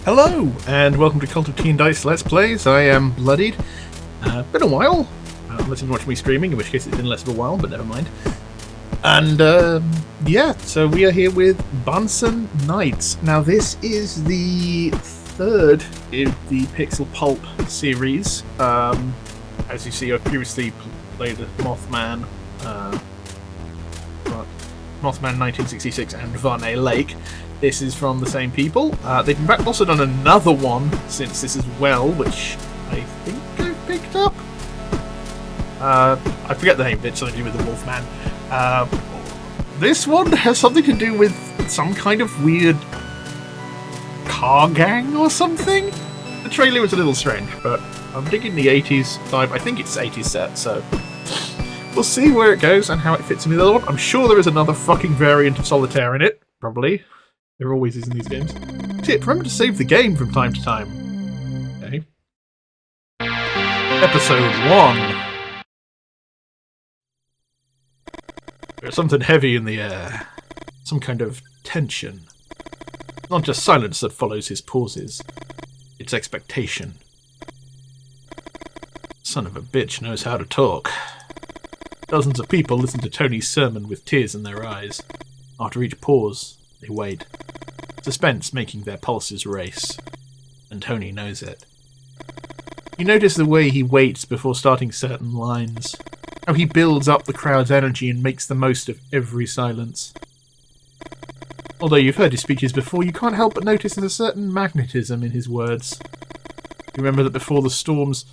Hello, and welcome to Cult of Teen Dice Let's Plays. I am Bloodied. Been a while, unless you've watched me streaming, in which case it's been less of a while, but never mind. And, yeah, so we are here with Bahnsen Knights. Now, this is the third in the Pixel Pulp series. As you see, I've previously played Mothman, Mothman 1966 and Varney Lake. This is from the same people. They've in fact also done another one since this as well, which I think I've picked up. I forget the name, but it's something to do with the Wolfman. This one has something to do with some kind of weird car gang or something. The trailer was a little strange, but I'm digging the 80s vibe. I think it's 80s set, so we'll see where it goes and how it fits in with the other one. I'm sure there is another fucking variant of Solitaire in it, probably. There always is in these games. Tip, remember to save the game from time to time. Okay. Episode 1. There's something heavy in the air. Some kind of tension. Not just silence that follows his pauses. It's expectation. Son of a bitch knows how to talk. Dozens of people listen to Tony's sermon with tears in their eyes. After each pause, they wait. Suspense making their pulses race. And Tony knows it. You notice the way he waits before starting certain lines. How he builds up the crowd's energy and makes the most of every silence. Although you've heard his speeches before, you can't help but notice there's a certain magnetism in his words. You remember that before the storms,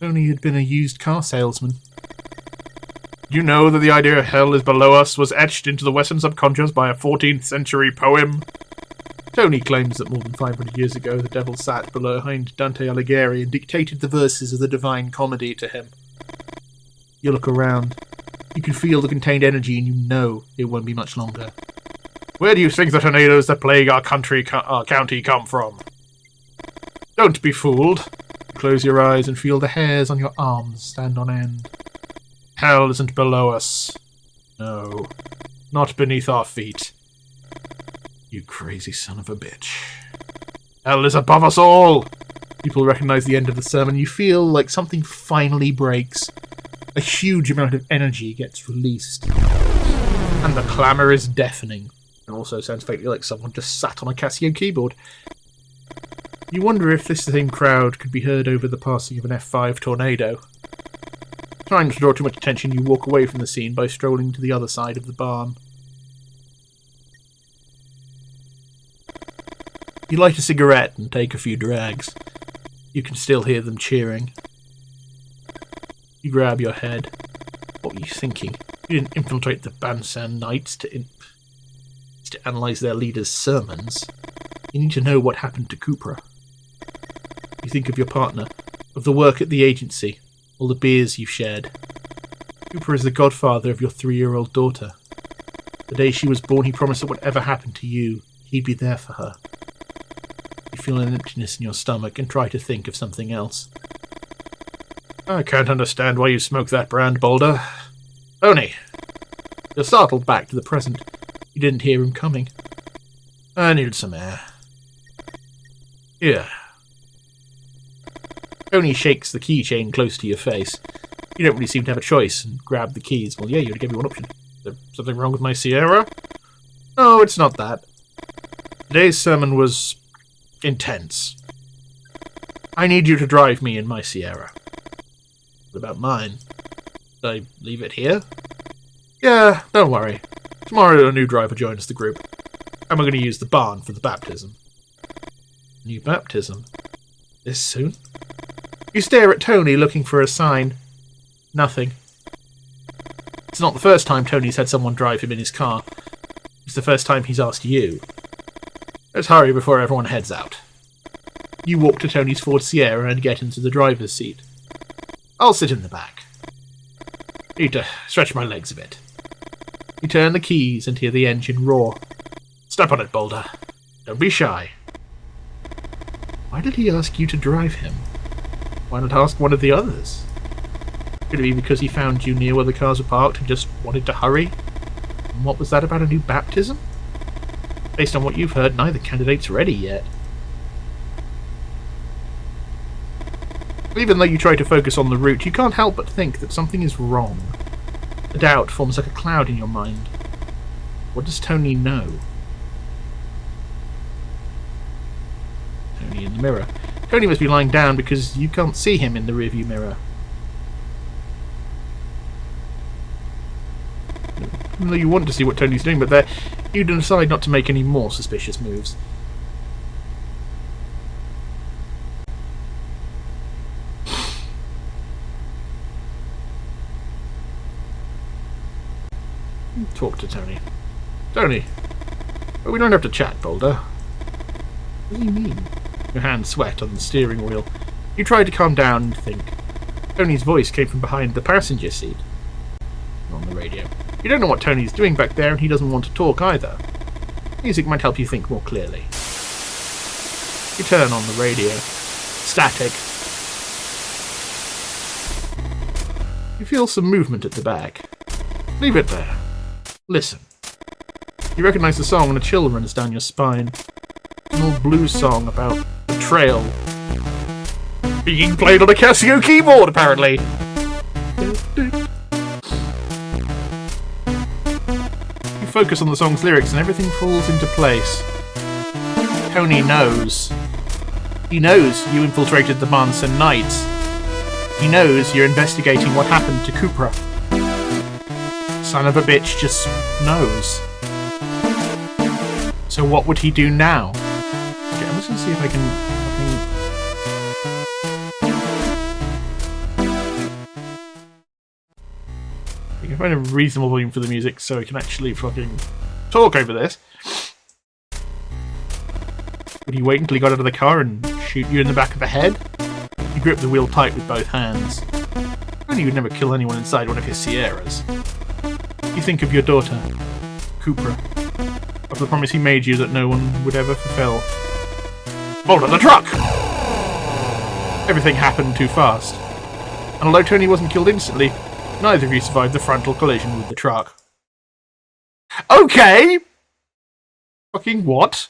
Tony had been a used car salesman. You know that the idea of hell is below us was etched into the Western subconscious by a 14th century poem. Tony claims that more than 500 years ago the devil sat behind Dante Alighieri and dictated the verses of the Divine Comedy to him. You look around. You can feel the contained energy and you know it won't be much longer. Where do you think the tornadoes that plague our county come from? Don't be fooled. Close your eyes and feel the hairs on your arms stand on end. Hell isn't below us. No, not beneath our feet. You crazy son of a bitch. Hell is above us all! People recognize the end of the sermon. You feel like something finally breaks. A huge amount of energy gets released. And the clamour is deafening. And also sounds faintly like someone just sat on a Casio keyboard. You wonder if this same crowd could be heard over the passing of an F5 tornado. Trying not to draw too much attention, you walk away from the scene by strolling to the other side of the barn. You light a cigarette and take a few drags. You can still hear them cheering. You grab your head. What were you thinking? You didn't infiltrate the Bahnsen Knights to analyse their leader's sermons. You need to know what happened to Cupra. You think of your partner, of the work at the agency, all the beers you've shared. Cooper is the godfather of your 3-year-old daughter. The day she was born, he promised that whatever happened to you, he'd be there for her. You feel an emptiness in your stomach and try to think of something else. I can't understand why you smoke that brand, Boulder. Tony! You're startled back to the present. You didn't hear him coming. I needed some air. Here. Tony shakes the keychain close to your face. You don't really seem to have a choice and grab the keys. Well, yeah, you would give me one option. Is there something wrong with my Sierra? No, it's not that. Today's sermon was intense. I need you to drive me in my Sierra. What about mine? Should I leave it here? Yeah, don't worry. Tomorrow a new driver joins the group. And we're going to use the barn for the baptism. New baptism? This soon? You stare at Tony looking for a sign. Nothing. It's not the first time Tony's had someone drive him in his car. It's the first time he's asked you. Let's hurry before everyone heads out. You walk to Tony's Ford Sierra and get into the driver's seat. I'll sit in the back. Need to stretch my legs a bit. You turn the keys and hear the engine roar. Step on it, Boulder. Don't be shy. Why did he ask you to drive him? Why not ask one of the others? Could it be because he found you near where the cars were parked and just wanted to hurry? And what was that about a new baptism? Based on what you've heard, neither candidate's ready yet. Even though you try to focus on the route, you can't help but think that something is wrong. A doubt forms like a cloud in your mind. What does Tony know? Tony in the mirror. Tony must be lying down because you can't see him in the rearview mirror. Even though you want to see what Tony's doing, but there, you decide not to make any more suspicious moves. Talk to Tony. Tony! But we don't have to chat, Boulder. What do you mean? Your hands sweat on the steering wheel. You try to calm down and think. Tony's voice came from behind the passenger seat. On the radio. You don't know what Tony's doing back there, and he doesn't want to talk either. Music might help you think more clearly. You turn on the radio. Static. You feel some movement at the back. Leave it there. Listen. You recognize the song and a chill runs down your spine. It's an old blues song about betrayal. Being played on a Casio keyboard, apparently. You focus on the song's lyrics and everything falls into place. Tony knows. He knows you infiltrated the Bahnsen Knights. He knows you're investigating what happened to Cupra. Son of a bitch just knows. So what would he do now? Okay, I'm just gonna see if I can find a reasonable volume for the music so I can actually fucking talk over this. Would he wait until he got out of the car and shoot you in the back of the head? You grip the wheel tight with both hands. Only you would never kill anyone inside one of his Sierras. You think of your daughter, Cupra, of the promise he made you that no one would ever fulfill. Boulder, the truck! Everything happened too fast. And although Tony wasn't killed instantly, neither of you survived the frontal collision with the truck. Okay! Fucking what?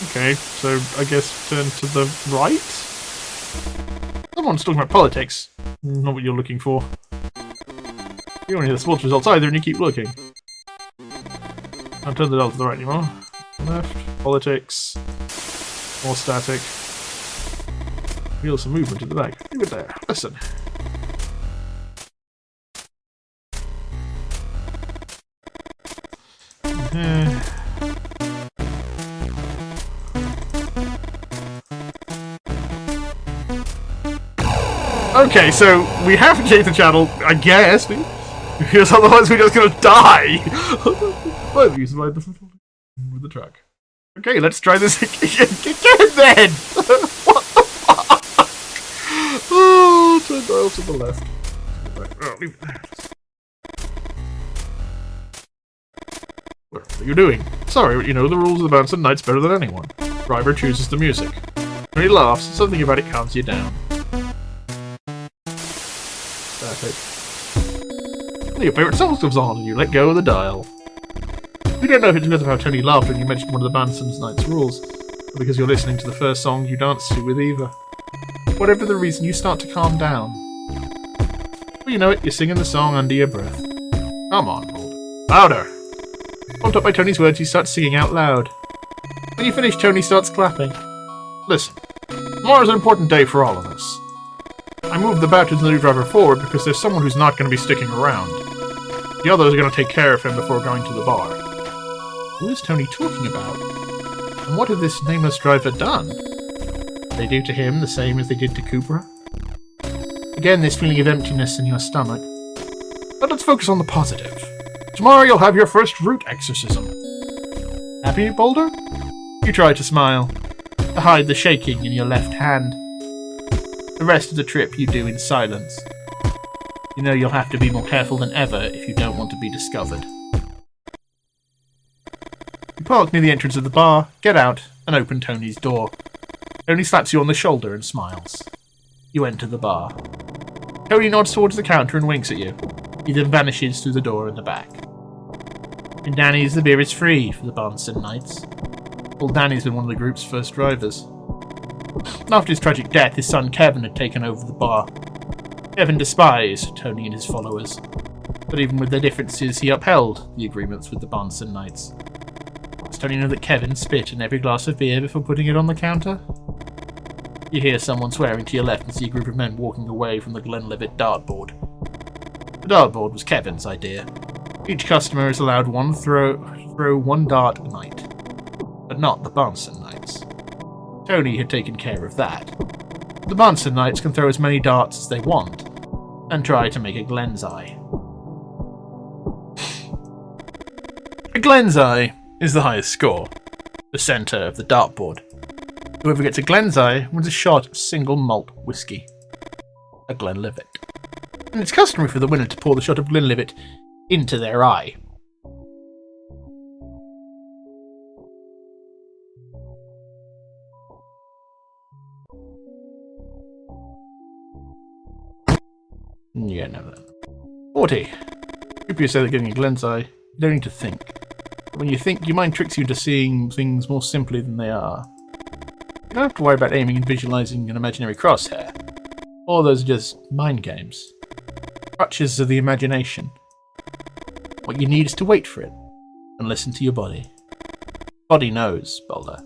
Okay, so I guess turn to the right? Someone's talking about politics. Not what you're looking for. You don't hear the sports results either and you keep looking. I'll turn the dial to the right anymore. Left, politics, more static. Feel some movement at the back. Leave it there. Listen. Okay, so we have to change the channel, I guess, because otherwise we're just gonna die. Why have you survived the with the truck? Okay, let's try this again then. What the fuck? Oh, turn dial to the left. Oh, leave it there. What are you doing? Sorry, but you know the rules of the Bahnsen Knights better than anyone. Driver chooses the music. When he laughs, something about it calms you down. Static. Your favourite song comes on and you let go of the dial. We don't know if it's because of how Tony laughed when you mentioned one of the Bahnsen Knights rules, or because you're listening to the first song you danced to with Eva. Whatever the reason, you start to calm down. Well, you know it, you're singing the song under your breath. Come on, Boulder. Louder! Pumped up by Tony's words, you start singing out loud. When you finish, Tony starts clapping. Listen, tomorrow's an important day for all of us. I moved the baptism of the new driver forward because there's someone who's not going to be sticking around. The others are going to take care of him before going to the bar. Who is Tony talking about? And what had this nameless driver done? They do to him the same as they did to Cupra? Again, this feeling of emptiness in your stomach. But let's focus on the positive. Tomorrow you'll have your first root exorcism. Happy, Boulder? You try to smile, to hide the shaking in your left hand. The rest of the trip you do in silence. You know you'll have to be more careful than ever if you don't want to be discovered. You park near the entrance of the bar, get out, and open Tony's door. Tony slaps you on the shoulder and smiles. You enter the bar. Tony nods towards the counter and winks at you. He then vanishes through the door in the back. In Danny's, the beer is free for the Bahnsen Knights. Old Danny's been one of the group's first drivers. After his tragic death, his son Kevin had taken over the bar. Kevin despised Tony and his followers, but even with their differences, he upheld the agreements with the Bahnsen Knights. Does Tony know that Kevin spit in every glass of beer before putting it on the counter? You hear someone swearing to your left and see a group of men walking away from the Glenlivet dartboard. The dartboard was Kevin's idea. Each customer is allowed throw one dart a night, but not the Bahnsen Knights. Tony had taken care of that. The Bahnsen Knights can throw as many darts as they want, and try to make a Glen's Eye. A Glen's Eye is the highest score, the centre of the dartboard. Whoever gets a Glen's Eye wins a shot of single malt whiskey, a Glenlivet. And it's customary for the winner to pour the shot of Glenlivet into their eye. Yeah, no, that. 40. People say that getting a Glen's Eye, you don't need to think. When you think, your mind tricks you into seeing things more simply than they are. You don't have to worry about aiming and visualizing an imaginary crosshair. All those are just mind games. Crutches of the imagination. What you need is to wait for it, and listen to your body. Body knows, Boulder.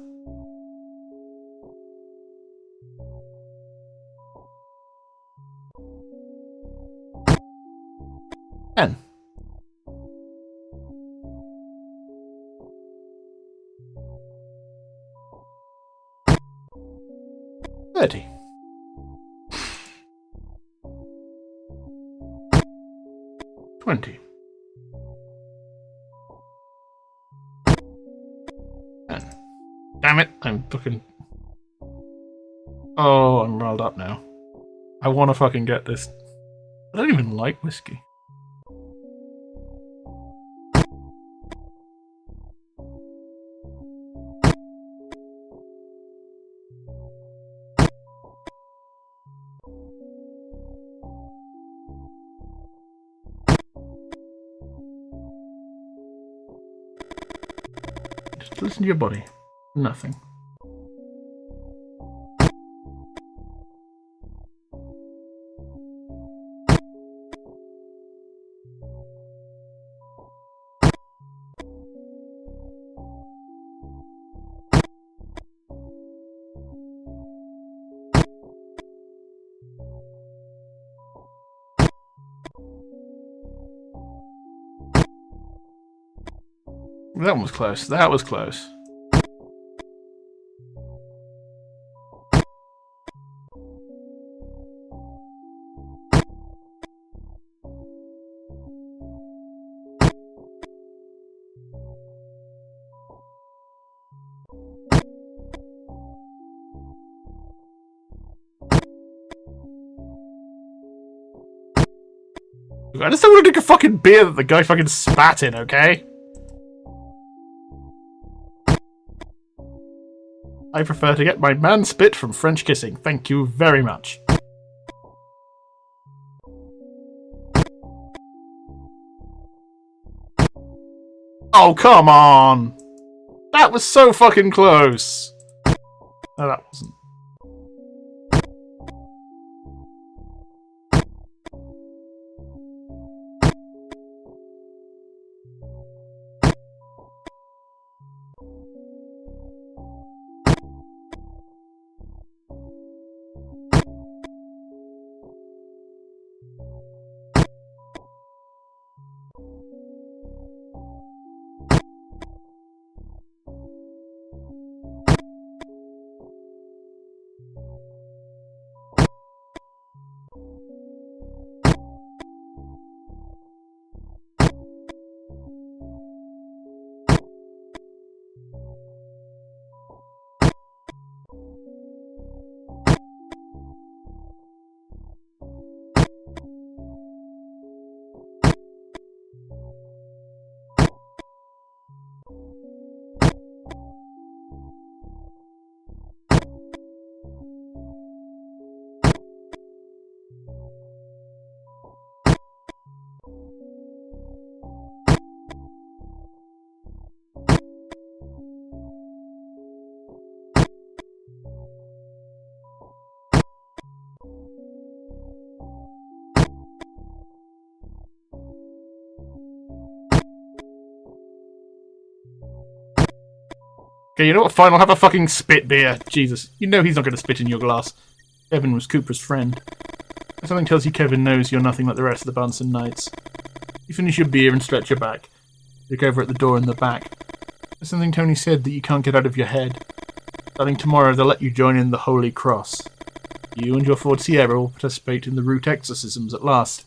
Ten. 30. 20. 10. Damn it, I'm fucking... Oh, I'm riled up now. I want to fucking get this. I don't even like whiskey. Just listen to your body. Nothing. That one was close. That was close. I just don't want to drink a fucking beer that the guy fucking spat in, okay? I prefer to get my man spit from French kissing. Thank you very much. Oh, come on! That was so fucking close! No, that wasn't. Okay, you know what? Fine, I'll have a fucking spit beer. Jesus, you know he's not going to spit in your glass. Kevin was Cooper's friend. Something tells you Kevin knows you're nothing like the rest of the Bahnsen Knights. You finish your beer and stretch your back. Look over at the door in the back. There's something Tony said that you can't get out of your head. Starting tomorrow, they'll let you join in the Holy Cross. You and your Ford Sierra will participate in the route exorcisms at last.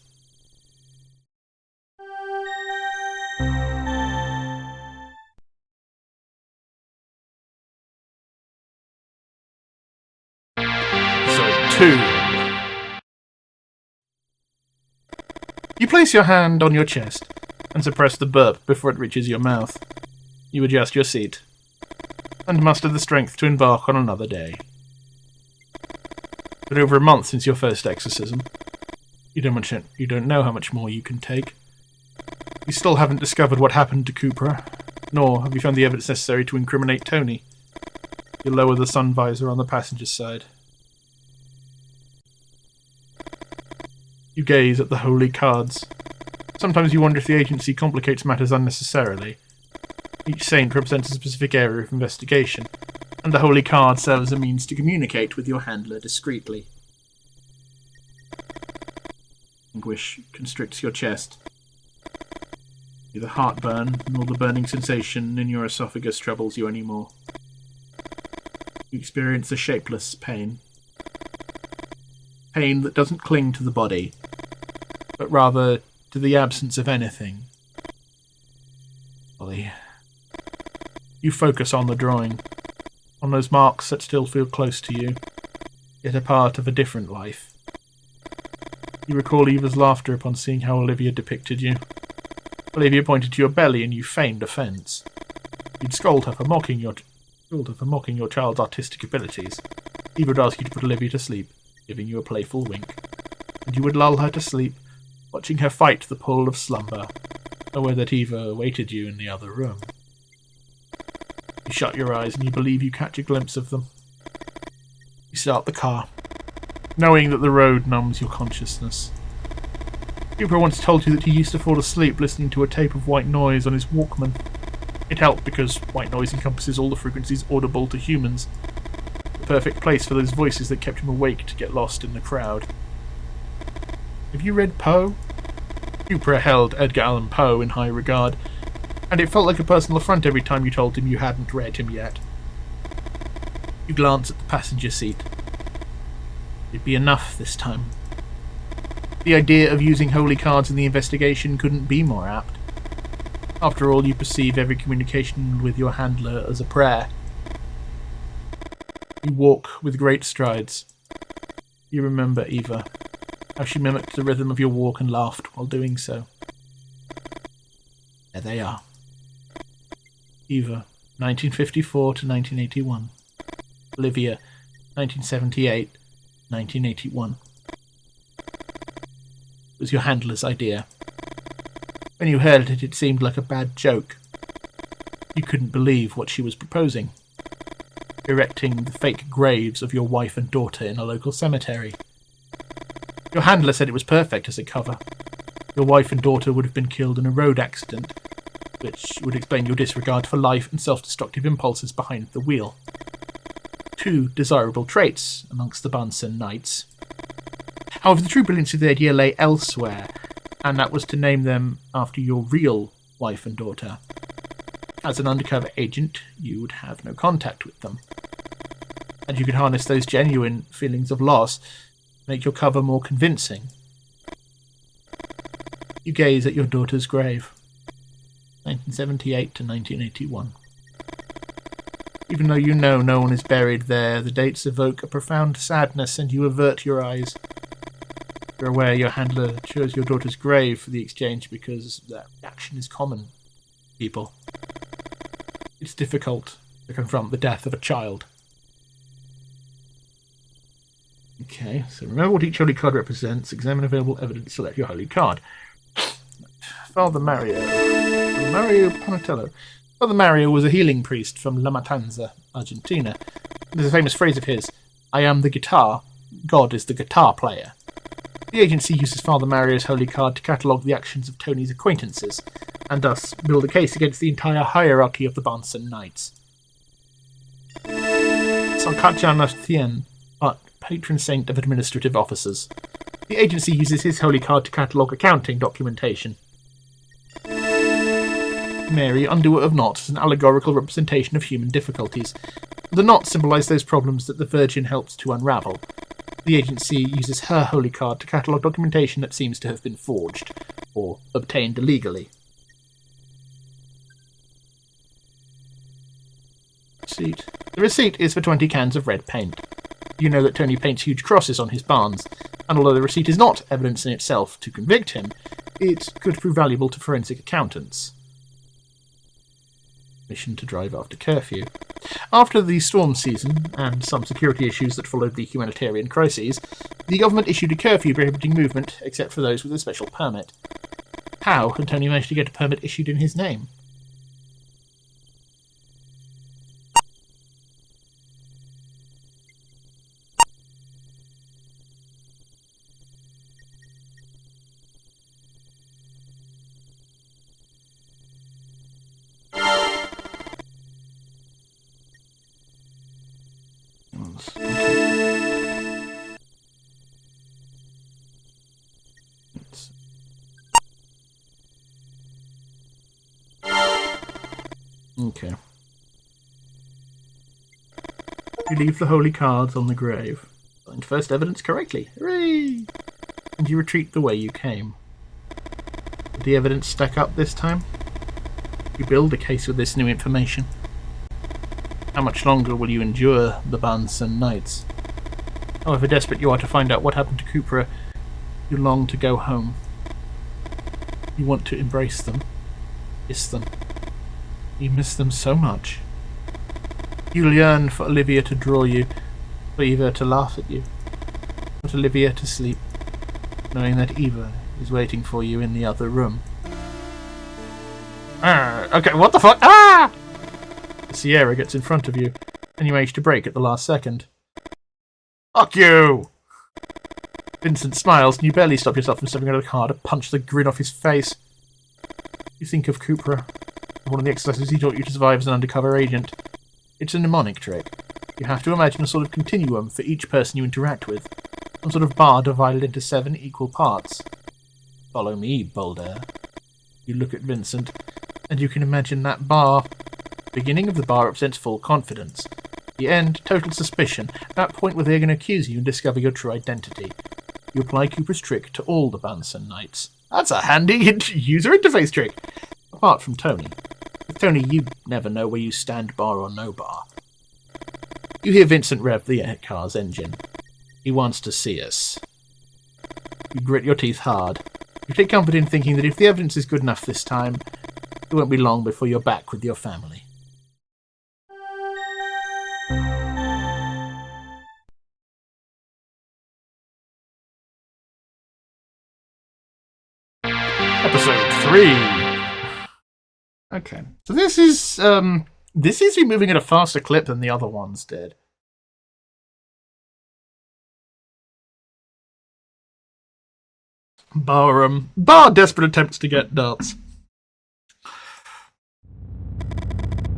Episode 2. You place your hand on your chest and suppress the burp before it reaches your mouth. You adjust your seat and muster the strength to embark on another day. But over a month since your first exorcism, you don't know how much more you can take. You still haven't discovered what happened to Cooper, nor have you found the evidence necessary to incriminate Tony. You lower the sun visor on the passenger's side. You gaze at the holy cards. Sometimes you wonder if the agency complicates matters unnecessarily. Each saint represents a specific area of investigation, and the holy card serves as a means to communicate with your handler discreetly. Anguish constricts your chest. Neither heartburn nor the burning sensation in your esophagus troubles you anymore. You experience a shapeless pain. Pain that doesn't cling to the body, but rather to the absence of anything. Ollie. You focus on the drawing, on those marks that still feel close to you, yet a part of a different life. You recall Eva's laughter upon seeing how Olivia depicted you. Olivia pointed to your belly and you feigned offence. You'd scold her for mocking your child's artistic abilities. Eva would ask you to put Olivia to sleep, giving you a playful wink, and you would lull her to sleep, watching her fight the pull of slumber, aware that Eva awaited you in the other room. You shut your eyes and you believe you catch a glimpse of them. You start the car, knowing that the road numbs your consciousness. Cooper once told you that he used to fall asleep listening to a tape of white noise on his Walkman. It helped because white noise encompasses all the frequencies audible to humans. The perfect place for those voices that kept him awake to get lost in the crowd. Have you read Poe? Cooper held Edgar Allan Poe in high regard, and it felt like a personal affront every time you told him you hadn't read him yet. You glance at the passenger seat. It'd be enough this time. The idea of using holy cards in the investigation couldn't be more apt. After all, you perceive every communication with your handler as a prayer. You walk with great strides. You remember Eva, how she mimicked the rhythm of your walk and laughed while doing so. There they are. Eva, 1954 to 1981. Olivia, 1978, 1981. It was your handler's idea. When you heard it, it seemed like a bad joke. You couldn't believe what she was proposing. Erecting the fake graves of your wife and daughter in a local cemetery. Your handler said it was perfect as a cover. Your wife and daughter would have been killed in a road accident, which would explain your disregard for life and self-destructive impulses behind the wheel. Two desirable traits amongst the Bahnsen Knights. However, the true brilliance of the idea lay elsewhere, and that was to name them after your real wife and daughter. As an undercover agent, you would have no contact with them, and you could harness those genuine feelings of loss, make your cover more convincing. You gaze at your daughter's grave. 1978 to 1981. Even though you know no one is buried there, the dates evoke a profound sadness and you avert your eyes. You're aware your handler chose your daughter's grave for the exchange because that reaction is common. People. It's difficult to confront the death of a child. Okay, so remember what each holy card represents. Examine available evidence. Select your holy card. Father Mario Panatello. Father Mario was a healing priest from La Matanza, Argentina. There's a famous phrase of his, "I am the guitar, God is the guitar player." The agency uses Father Mario's holy card to catalogue the actions of Tony's acquaintances, and thus build a case against the entire hierarchy of the Bahnsen Knights. Sarkachanathian, patron saint of administrative officers. The agency uses his holy card to catalogue accounting documentation. Mary, undoer of knots, is an allegorical representation of human difficulties. The knots symbolise those problems that the Virgin helps to unravel. The agency uses her holy card to catalogue documentation that seems to have been forged, or obtained illegally. Receipt. The receipt is for 20 cans of red paint. You know that Tony paints huge crosses on his barns, and although the receipt is not evidence in itself to convict him, it could prove valuable to forensic accountants. Mission to drive after curfew. After the storm season, and some security issues that followed the humanitarian crises, the government issued a curfew prohibiting movement except for those with a special permit. How had Tony managed to get a permit issued in his name? Okay. You leave the holy cards on the grave. Find first evidence correctly. Hooray! And you retreat the way you came. Did the evidence stack up this time? You build a case with this new information. How much longer will you endure the Bahnsen Knights? However desperate you are to find out what happened to Cupra, you long to go home. You want to embrace them, kiss them. You miss them so much. You yearn for Olivia to draw you, for Eva to laugh at you, for Olivia to sleep, knowing that Eva is waiting for you in the other room. Okay, what the fuck? Ah! The Sierra gets in front of you, and you manage to brake at the last second. Fuck you! Vincent smiles, and you barely stop yourself from stepping out of the car to punch the grin off his face. You think of Cupra, one of the exercises he taught you to survive as an undercover agent. It's a mnemonic trick. You have to imagine a sort of continuum for each person you interact with. Some sort of bar divided into 7 equal parts. Follow me, Boulder. You look at Vincent, and you can imagine that bar. The beginning of the bar represents full confidence. The end, total suspicion, that point where they're going to accuse you and discover your true identity. You apply Cooper's trick to all the Bahnsen Knights. That's a handy user interface trick! Apart from Tony. With Tony, you never know where you stand, bar or no bar. You hear Vincent rev the car's engine. He wants to see us. You grit your teeth hard. You take comfort in thinking that if the evidence is good enough this time, it won't be long before you're back with your family. Episode 3. Okay, so this is moving at a faster clip than the other ones did. Bar desperate attempts to get darts.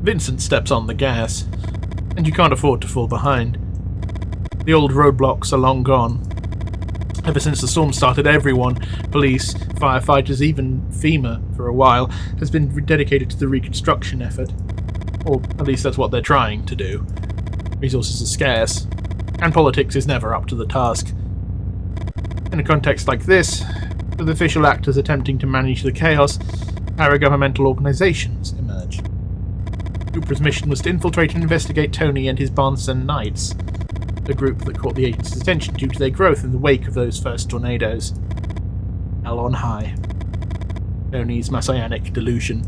Vincent steps on the gas, and you can't afford to fall behind. The old roadblocks are long gone. Ever since the storm started, everyone, police, firefighters, even FEMA for a while, has been dedicated to the reconstruction effort. Or at least that's what they're trying to do. Resources are scarce, and politics is never up to the task. In a context like this, with official actors attempting to manage the chaos, paragovernmental organisations emerge. Cooper's mission was to infiltrate and investigate Tony and his Bahnsen Knights, the group that caught the agency's attention due to their growth in the wake of those first tornadoes. Hell on high. Tony's messianic delusion.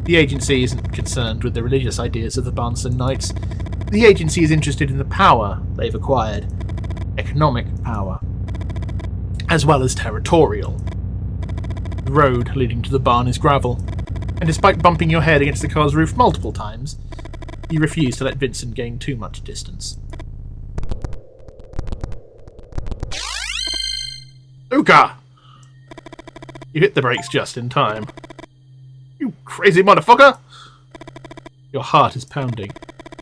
The agency isn't concerned with the religious ideas of the Bahnsen Knights. The agency is interested in the power they've acquired. Economic power. As well as territorial. The road leading to the barn is gravel, and despite bumping your head against the car's roof multiple times, you refuse to let Vincent gain too much distance. Uka! You hit the brakes just in time. You crazy motherfucker! Your heart is pounding.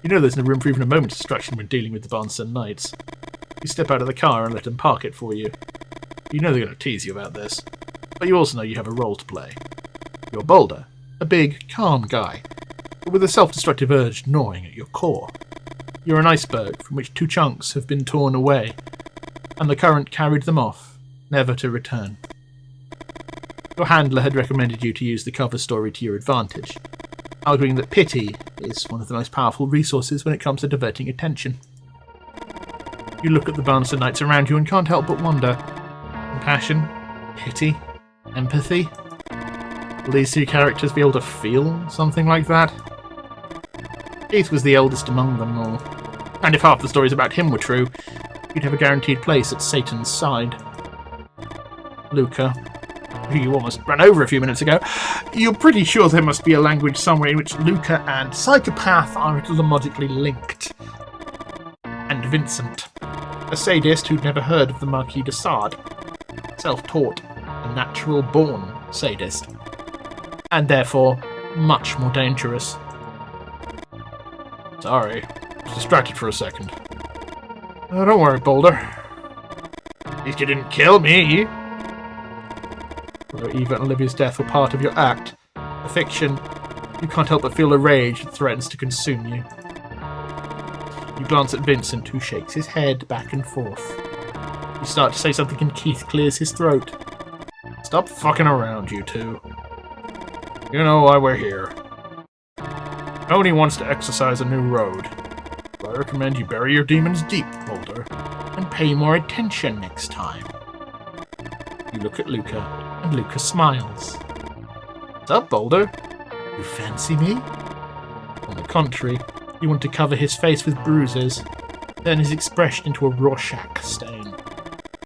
You know there's no room for even a moment's distraction when dealing with the Bahnsen Knights. You step out of the car and let them park it for you. You know they're going to tease you about this, but you also know you have a role to play. You're Boulder, a big, calm guy, but with a self-destructive urge gnawing at your core. You're an iceberg from which two chunks have been torn away, and the current carried them off, never to return. Your handler had recommended you to use the cover story to your advantage, arguing that pity is one of the most powerful resources when it comes to diverting attention. You look at the Bahnsen Knights around you and can't help but wonder, compassion, pity, empathy? Will these two characters be able to feel something like that? Keith was the eldest among them all, and if half the stories about him were true, you'd have a guaranteed place at Satan's side. Luca, who you almost ran over a few minutes ago, you're pretty sure there must be a language somewhere in which Luca and psychopath are etymologically linked. And Vincent, a sadist who'd never heard of the Marquis de Sade, self-taught, a natural-born sadist, and therefore much more dangerous. Sorry, I was distracted for a second. Oh, don't worry, Boulder. At least you didn't kill me. Although Eva and Olivia's death were part of your act, a fiction, you can't help but feel a rage that threatens to consume you. You glance at Vincent, who shakes his head back and forth. You start to say something and Keith clears his throat. Stop fucking around, you two. You know why we're here. Tony wants to exercise a new road. So I recommend you bury your demons deep, Boulder, and pay more attention next time. You look at Luca, and Luca smiles. What's up, Boulder? You fancy me? On the contrary, you want to cover his face with bruises, turn his expression into a Rorschach stain,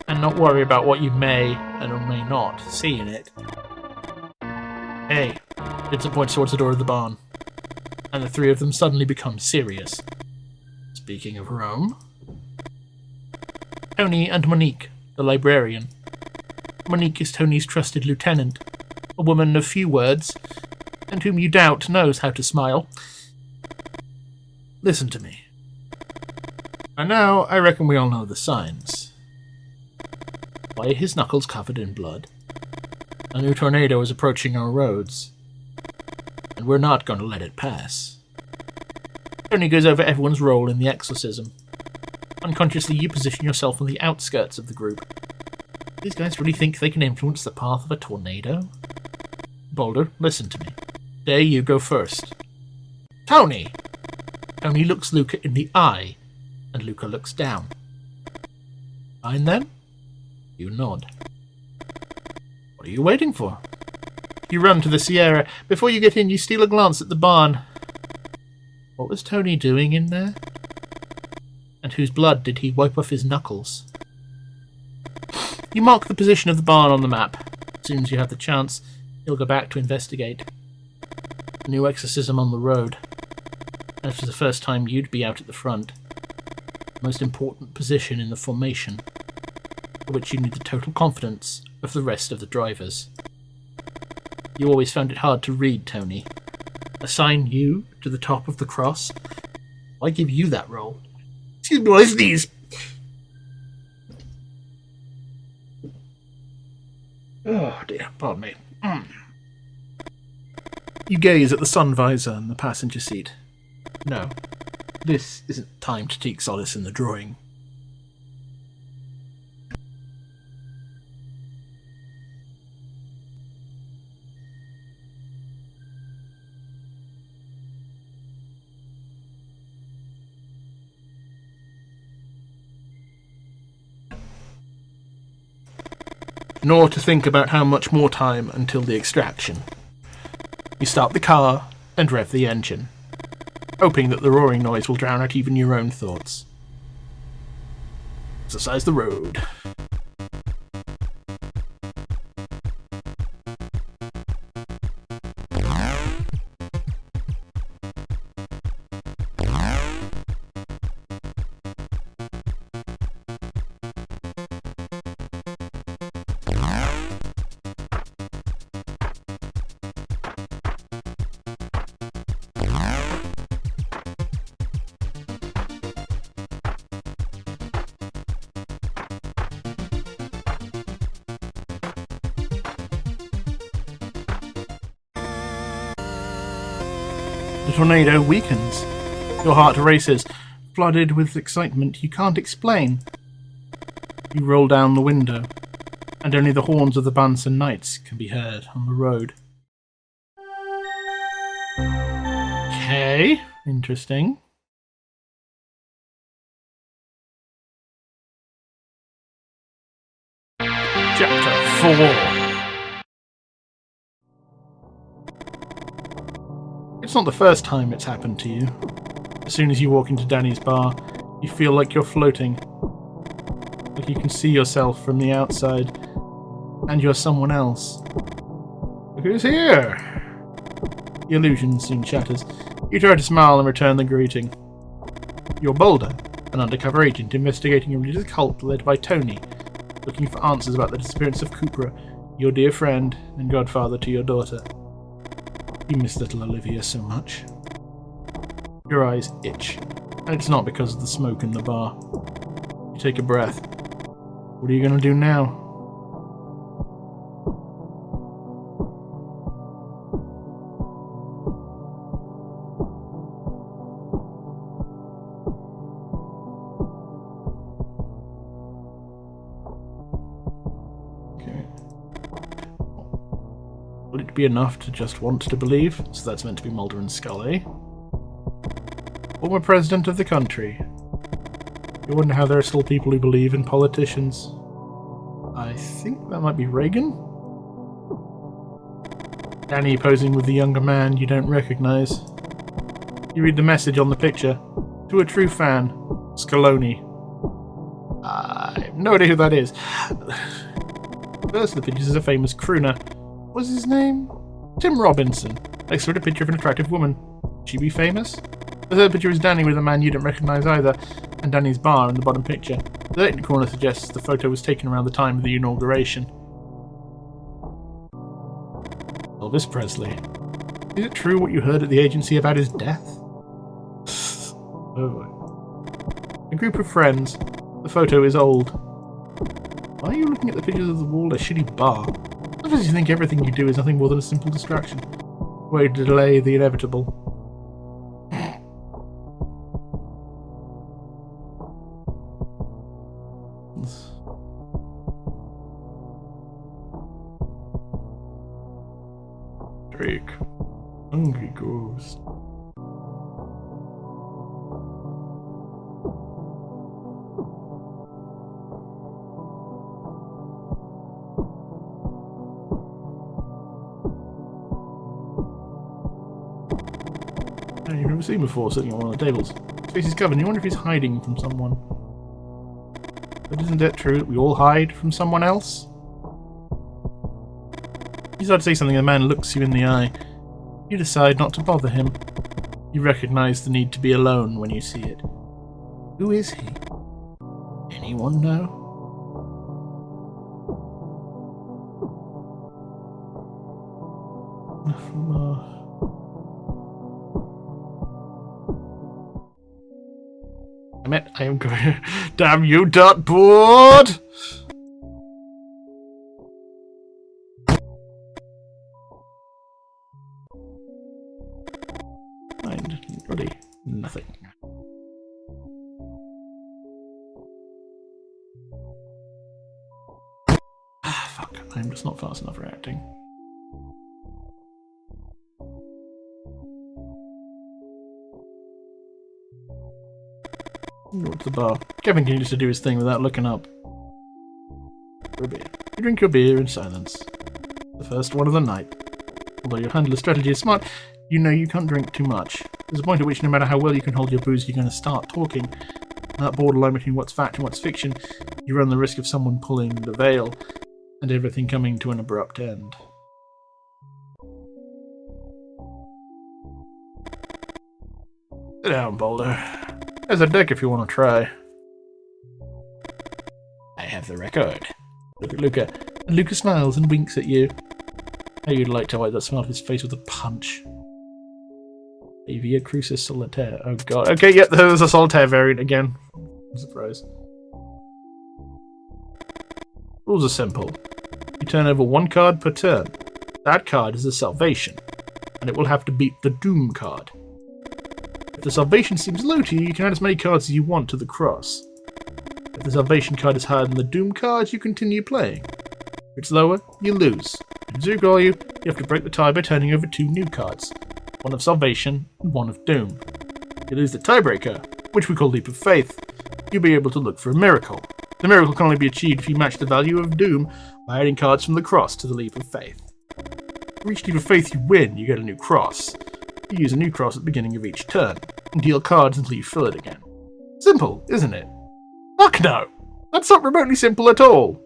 and not worry about what you may and or may not see in it. Hey, Vincent points towards the door of the barn, and the three of them suddenly become serious. Speaking of Rome, Tony and Monique, the librarian. Monique is Tony's trusted lieutenant, a woman of few words, and whom you doubt knows how to smile. Listen to me. By now, I reckon we all know the signs. Why are his knuckles covered in blood? A new tornado is approaching our roads, and we're not going to let it pass. Tony goes over everyone's role in the exorcism. Unconsciously, you position yourself on the outskirts of the group. These guys really think they can influence the path of a tornado? Boulder, listen to me. Dare you go first. Tony! Tony looks Luca in the eye, and Luca looks down. Fine then? You nod. What are you waiting for? You run to the Sierra. Before you get in, you steal a glance at the barn. What was Tony doing in there? And whose blood did he wipe off his knuckles? You mark the position of the barn on the map. As soon as you have the chance, you'll go back to investigate. A new exorcism on the road. And for the first time, you'd be out at the front. The most important position in the formation, for which you need the total confidence of the rest of the drivers. You always found it hard to read, Tony. Assign you to the top of the cross? Why give you that role? Excuse me, what is these? Oh dear, pardon me. You gaze at the sun visor in the passenger seat. No, this isn't time to take solace in the drawing. Nor to think about how much more time until the extraction. You start the car and rev the engine, hoping that the roaring noise will drown out even your own thoughts. Exercise the road. The tornado weakens. Your heart races, flooded with excitement you can't explain. You roll down the window, and only the horns of the Bahnsen Knights can be heard on the road. Okay, interesting. Chapter 4. It's not the first time it's happened to you. As soon as you walk into Danny's bar, you feel like you're floating. Like you can see yourself from the outside, and you're someone else. Who's here? The illusion soon shatters. You try to smile and return the greeting. You're Boulder, an undercover agent investigating a religious cult led by Tony, looking for answers about the disappearance of Cupra, your dear friend and godfather to your daughter. You miss little Olivia so much. Your eyes itch, and it's not because of the smoke in the bar. You take a breath. What are you going to do now? Would it be enough to just want to believe? So that's meant to be Mulder and Scully. Former president of the country. You wonder how there are still people who believe in politicians. I think that might be Reagan? Danny posing with the younger man you don't recognize. You read the message on the picture. To a true fan, Scaloni. I have no idea who that is. First of the pictures is a famous crooner. What's his name? Tim Robinson. Next to it, a picture of an attractive woman. Would she be famous? The third picture is Danny with a man you don't recognise either, and Danny's bar in the bottom picture. The second corner suggests the photo was taken around the time of the inauguration. Elvis Presley. Is it true what you heard at the agency about his death? Oh. A group of friends. The photo is old. Why are you looking at the pictures of the wall at a shitty bar? Sometimes you think everything you do is nothing more than a simple distraction. A way to delay the inevitable. Drake. Hungry ghost. You've never seen before sitting on one of the tables. His face is covered and you wonder if he's hiding from someone. But isn't it true that we all hide from someone else? You start to say something and the man looks you in the eye. You decide not to bother him. You recognise the need to be alone when you see it. Who is he? Anyone know? I am going. Damn you, dartboard! Mind, really nothing. Ah, fuck! I'm just not fast enough reacting. Go to the bar. Kevin continues to do his thing without looking up. For a beer. You drink your beer in silence. The first one of the night. Although your handler's strategy is smart, you know you can't drink too much. There's a point at which no matter how well you can hold your booze, you're going to start talking. On that borderline between what's fact and what's fiction, you run the risk of someone pulling the veil, and everything coming to an abrupt end. Sit down, Boulder. There's a deck if you want to try. I have the record. Look at Luca. And Luca smiles and winks at you. How you'd like to wipe that smile off his face with a punch. Avia Crucis Solitaire. Oh god. Okay, yep, there's a solitaire variant again. I'm surprised. Rules are simple. You turn over one card per turn. That card is a salvation, and it will have to beat the Doom card. the salvation seems low to you, you can add as many cards as you want to the cross. If the salvation card is higher than the doom card, you continue playing. If it's lower, you lose. If it's equal, you have to break the tie by turning over 2 new cards. One of salvation and one of doom. If you lose the tiebreaker, which we call leap of faith, you'll be able to look for a miracle. The miracle can only be achieved if you match the value of doom by adding cards from the cross to the leap of faith. For each leap of faith you win, you get a new cross. You use a new cross at the beginning of each turn, and deal cards until you fill it again. Simple, isn't it? Fuck no! That's not remotely simple at all!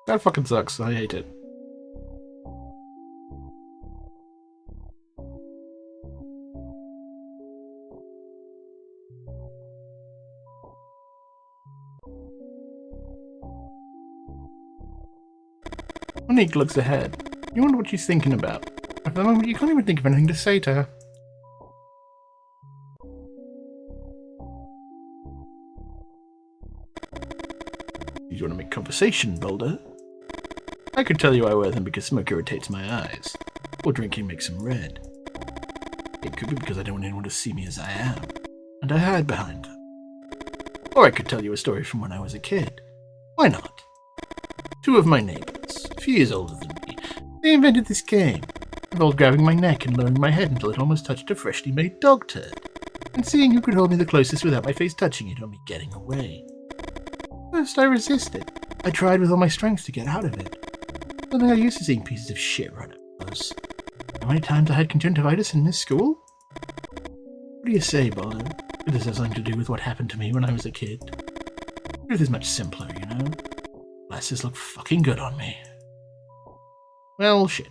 That fucking sucks. I hate it. Monique looks ahead. You wonder what she's thinking about. At the moment, you can't even think of anything to say to her. You want to make conversation, Boulder? I could tell you I wear them because smoke irritates my eyes, or drinking makes them red. It could be because I don't want anyone to see me as I am, and I hide behind them. Or I could tell you a story from when I was a kid. Why not? 2 of my neighbors, a few years older than me, they invented this game. It involved grabbing my neck and lowering my head until it almost touched a freshly made dog turd, and seeing who could hold me the closest without my face touching it or me getting away. First I resisted. I tried with all my strength to get out of it. I got used to seeing pieces of shit right up close. How many times I had conjunctivitis and missed school? What do you say, Boulder? This has something to do with what happened to me when I was a kid. The truth is much simpler, you know? Glasses look fucking good on me. Well, shit.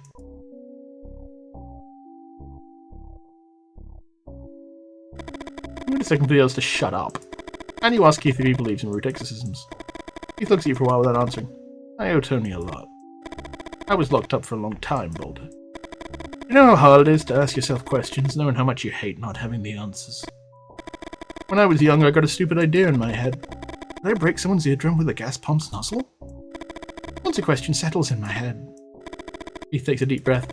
You wait a second for the others to shut up. And you ask Keith if he believes in root exorcisms. Keith looks at you for a while without answering. I owe Tony a lot. I was locked up for a long time, Boulder. You know how hard it is to ask yourself questions, knowing how much you hate not having the answers. When I was young, I got a stupid idea in my head. Did I break someone's eardrum with a gas pump's nozzle? Once a question settles in my head. He takes a deep breath.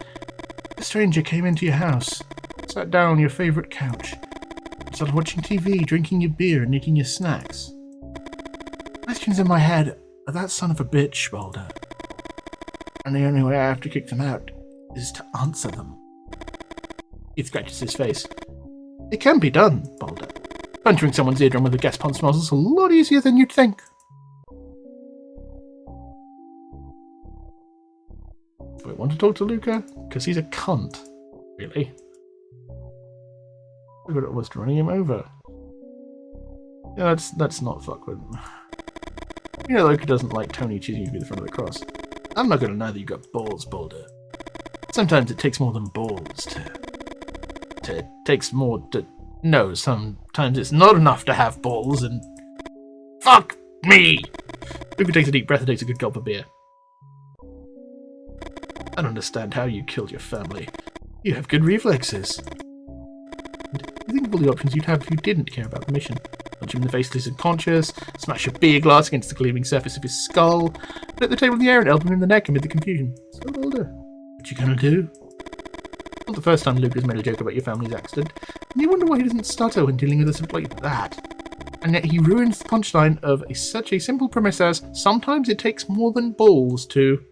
A stranger came into your house, sat down on your favourite couch, started watching TV, drinking your beer, and eating your snacks. Questions in my head are that son of a bitch, Boulder. And the only way I have to kick them out is to answer them. He scratches his face. It can be done, Boulder. Puncturing someone's eardrum with a gas pump nozzle is a lot easier than you'd think. Do I want to talk to Luca? Because he's a cunt. Really? Look at it was running him over. Yeah, that's not fuck with him. You know Luca doesn't like Tony choosing to be the front of the cross. I'm not gonna know that you got balls, Boulder. Sometimes it takes more than balls it takes more to... No, sometimes it's not enough to have balls and... Fuck me! Luca takes a deep breath and takes a good gulp of beer. I don't understand how you killed your family. You have good reflexes. And you think of all the options you'd have if you didn't care about the mission. Punch him in the face till he's unconscious, smash a beer glass against the gleaming surface of his skull, put the table in the air and elbow him in the neck amid the confusion. So, Boulder, what you gonna do? Not the first time Luca's made a joke about your family's accident, and you wonder why he doesn't stutter when dealing with a subject like that. And yet he ruins the punchline of such a simple premise as, sometimes it takes more than balls to...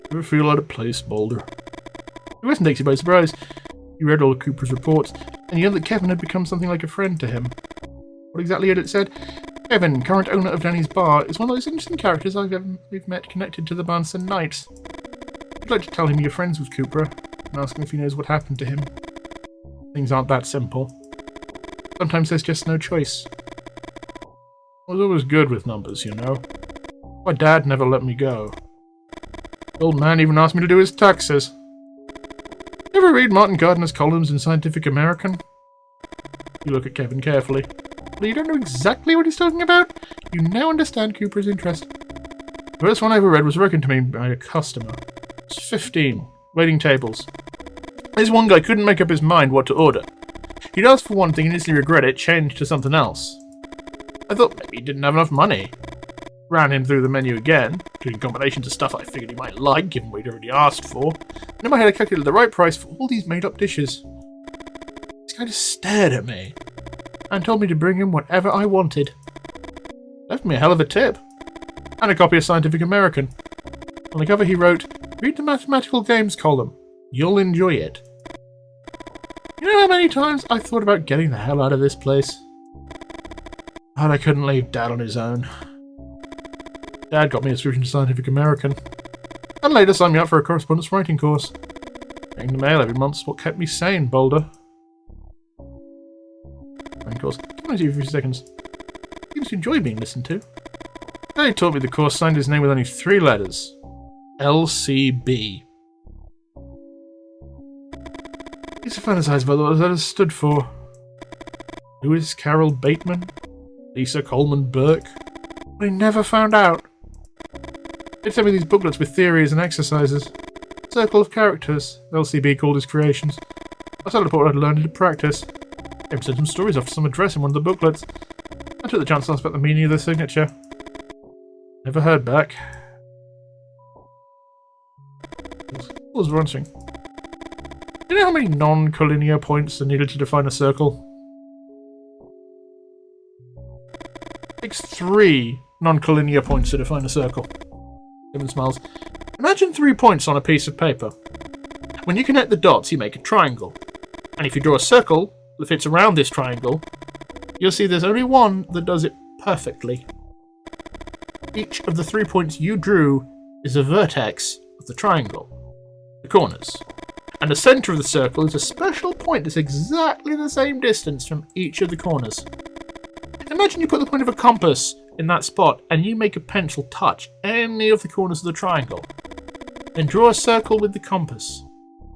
Ever feel out of place, Boulder? The question takes you by surprise. You read all of Cooper's reports, and you know that Kevin had become something like a friend to him. What exactly had it said? Kevin, current owner of Danny's Bar, is one of those interesting characters we've met connected to the Bahnsen Knights. I'd like to tell him you're friends with Cooper and ask him if he knows what happened to him. Things aren't that simple. Sometimes there's just no choice. I was always good with numbers, you know. My dad never let me go. The old man even asked me to do his taxes. Ever read Martin Gardner's columns in Scientific American? You look at Kevin carefully. Well, you don't know exactly what he's talking about? You now understand Cooper's interest. The first one I ever read was recommended to me by a customer. It was 15, waiting tables. This one guy couldn't make up his mind what to order. He'd ask for one thing and instantly regret it, changed to something else. I thought maybe he didn't have enough money. Ran him through the menu again, doing combinations of stuff I figured he might like, given what he'd already asked for. And in my head I calculated the right price for all these made-up dishes. This guy just stared at me, and told me to bring him whatever I wanted. Left me a hell of a tip. And a copy of Scientific American. On the cover he wrote, "Read the mathematical games column. You'll enjoy it." You know how many times I thought about getting the hell out of this place? But I couldn't leave Dad on his own. Dad got me a subscription to Scientific American, and later signed me up for a correspondence writing course. Getting the mail every month's what kept me sane, Boulder. Of course, come on, see you for a few seconds. Seems to enjoy being listened to. They taught me the course signed his name with only 3 letters. LCB. I used to fantasize about what those letters stood for. Lewis Carroll Bateman? Lisa Coleman Burke? But I never found out. They sent me these booklets with theories and exercises. Circle of Characters, LCB called his creations. I started to put what I'd learned into practice. I sent some stories off to some address in one of the booklets. I took the chance to ask about the meaning of the signature. Never heard back. What was wondering? Do you know how many non-collinear points are needed to define a circle? It takes 3 non-collinear points to define a circle. Kevin smiles. Imagine 3 points on a piece of paper. When you connect the dots, you make a triangle. And if you draw a circle that fits around this triangle, you'll see there's only one that does it perfectly. Each of the 3 points you drew is a vertex of the triangle, the corners. And the centre of the circle is a special point that's exactly the same distance from each of the corners. Imagine you put the point of a compass in that spot and you make a pencil touch any of the corners of the triangle. Then draw a circle with the compass.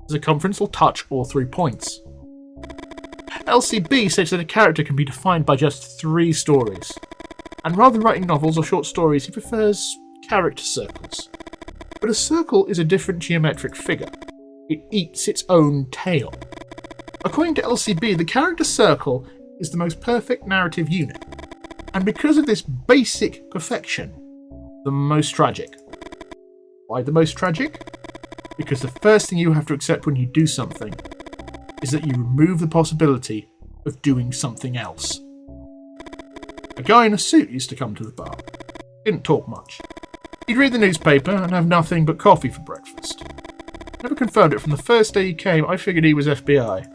The circumference will touch all 3 points. LCB states that a character can be defined by just 3 stories. And rather than writing novels or short stories, he prefers character circles. But a circle is a different geometric figure. It eats its own tail. According to LCB, the character circle is the most perfect narrative unit. And because of this basic perfection, the most tragic. Why the most tragic? Because the first thing you have to accept when you do something is that you remove the possibility of doing something else. A guy in a suit used to come to the bar. Didn't talk much. He'd read the newspaper and have nothing but coffee for breakfast. Never confirmed it. From the first day he came, I figured he was FBI.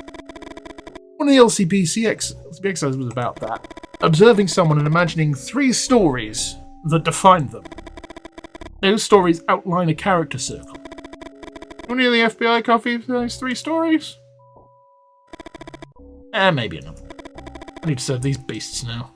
One of the LCB exercises was about that. Observing someone and imagining 3 stories that define them. Those stories outline a character circle. Want any of the FBI coffee for those 3 stories? Maybe another. I need to serve these beasts now.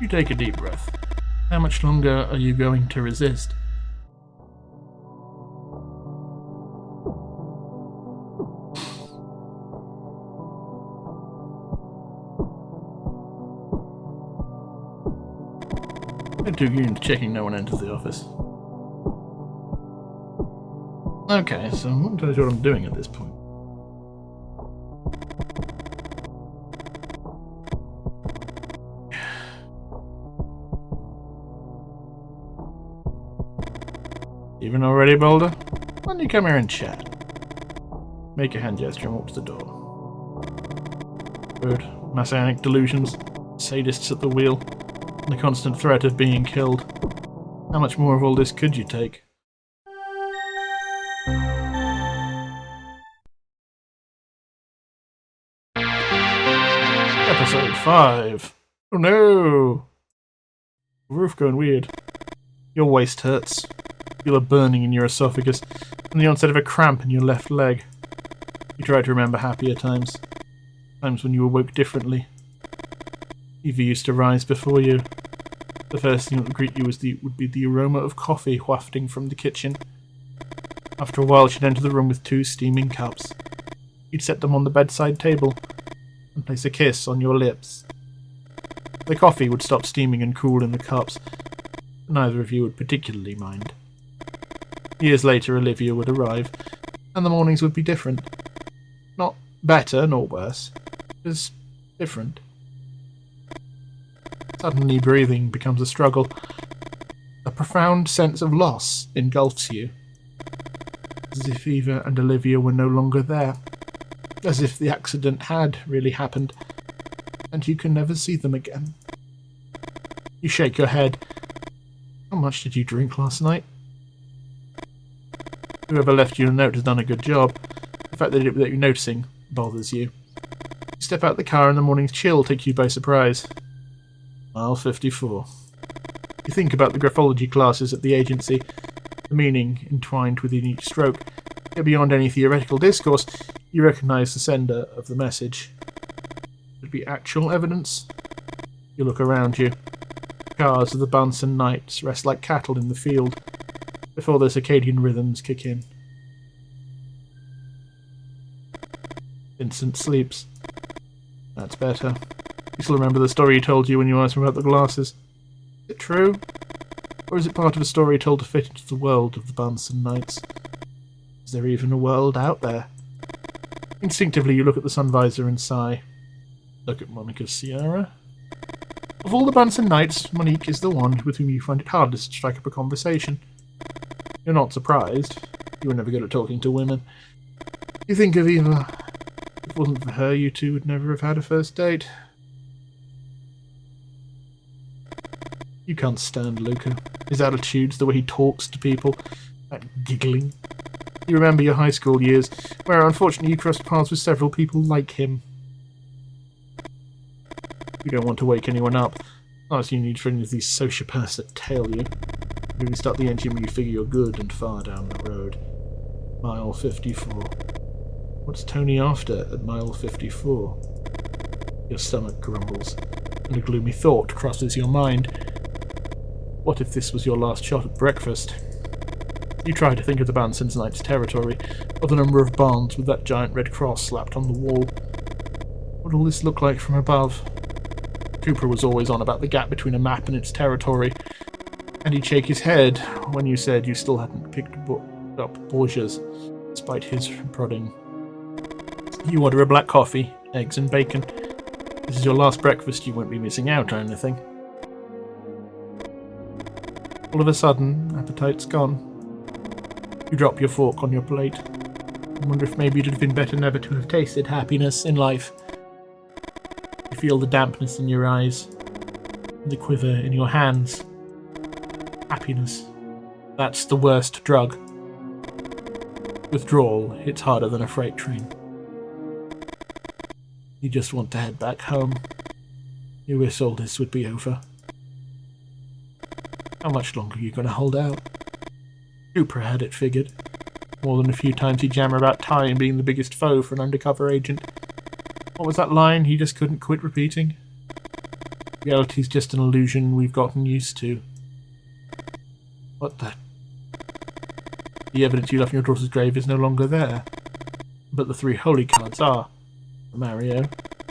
You take a deep breath. How much longer are you going to resist? I took you into checking no one enters the office. Okay, so I'm not entirely sure what I'm doing at this point. Even already, Boulder? Why don't you come here and chat? Make a hand gesture and walk to the door. Good. Messianic delusions. Sadists at the wheel, and the constant threat of being killed. How much more of all this could you take? Episode 5. Oh no! Roof going weird. Your waist hurts. Feel a burning in your esophagus, and the onset of a cramp in your left leg. You try to remember happier times. Times when you awoke differently. Eva used to rise before you. The first thing that would greet you would be the aroma of coffee wafting from the kitchen. After a while, she'd enter the room with 2 steaming cups. You'd set them on the bedside table and place a kiss on your lips. The coffee would stop steaming and cool in the cups, but neither of you would particularly mind. Years later, Olivia would arrive, and the mornings would be different. Not better nor worse, just different. Suddenly, breathing becomes a struggle. A profound sense of loss engulfs you. As if Eva and Olivia were no longer there. As if the accident had really happened, and you can never see them again. You shake your head. How much did you drink last night? Whoever left you a note has done a good job. The fact that you're noticing bothers you. You step out the car and the morning's chill takes you by surprise. Mile 54. You think about the graphology classes at the agency, the meaning entwined within each stroke. Yet beyond any theoretical discourse, you recognise the sender of the message. Could it be actual evidence? You look around you. Cars of the Bahnsen Knights rest like cattle in the field before the circadian rhythms kick in. Vincent sleeps. That's better. You still remember the story he told you when you asked him about the glasses. Is it true? Or is it part of a story told to fit into the world of the Bahnsen Knights? Is there even a world out there? Instinctively you look at the sun visor and sigh. Look at Monica's Sierra. Of all the Bahnsen Knights, Monique is the one with whom you find it hardest to strike up a conversation. You're not surprised. You were never good at talking to women. You think of Eva. If it wasn't for her, you two would never have had a first date. You can't stand Luca. His attitudes, the way he talks to people, that giggling. You remember your high school years, where unfortunately you crossed paths with several people like him. You don't want to wake anyone up. Last you need for any of these sociopaths that tail you. You really start the engine when you figure you're good and far down the road. Mile 54. What's Tony after at mile 54? Your stomach grumbles, and a gloomy thought crosses your mind. What if this was your last shot at breakfast? You try to think of the Bahnsen Knights' territory, of the number of barns with that giant red cross slapped on the wall. What would all this look like from above? Cooper was always on about the gap between a map and its territory, and he'd shake his head when you said you still hadn't picked up Borgia's, despite his prodding. You order a black coffee, eggs and bacon. This is your last breakfast, you won't be missing out on anything. All of a sudden, appetite's gone. You drop your fork on your plate. I wonder if maybe it would have been better never to have tasted happiness in life. You feel the dampness in your eyes, the quiver in your hands. Happiness. That's the worst drug. Withdrawal hits harder than a freight train. You just want to head back home. You wish all this would be over. How much longer are you going to hold out? Cooper had it figured. More than a few times he'd jammer about time being the biggest foe for an undercover agent. What was that line he just couldn't quit repeating? Reality's just an illusion we've gotten used to. What the... The evidence you left in your daughter's grave is no longer there. But the 3 holy cards are. Mario,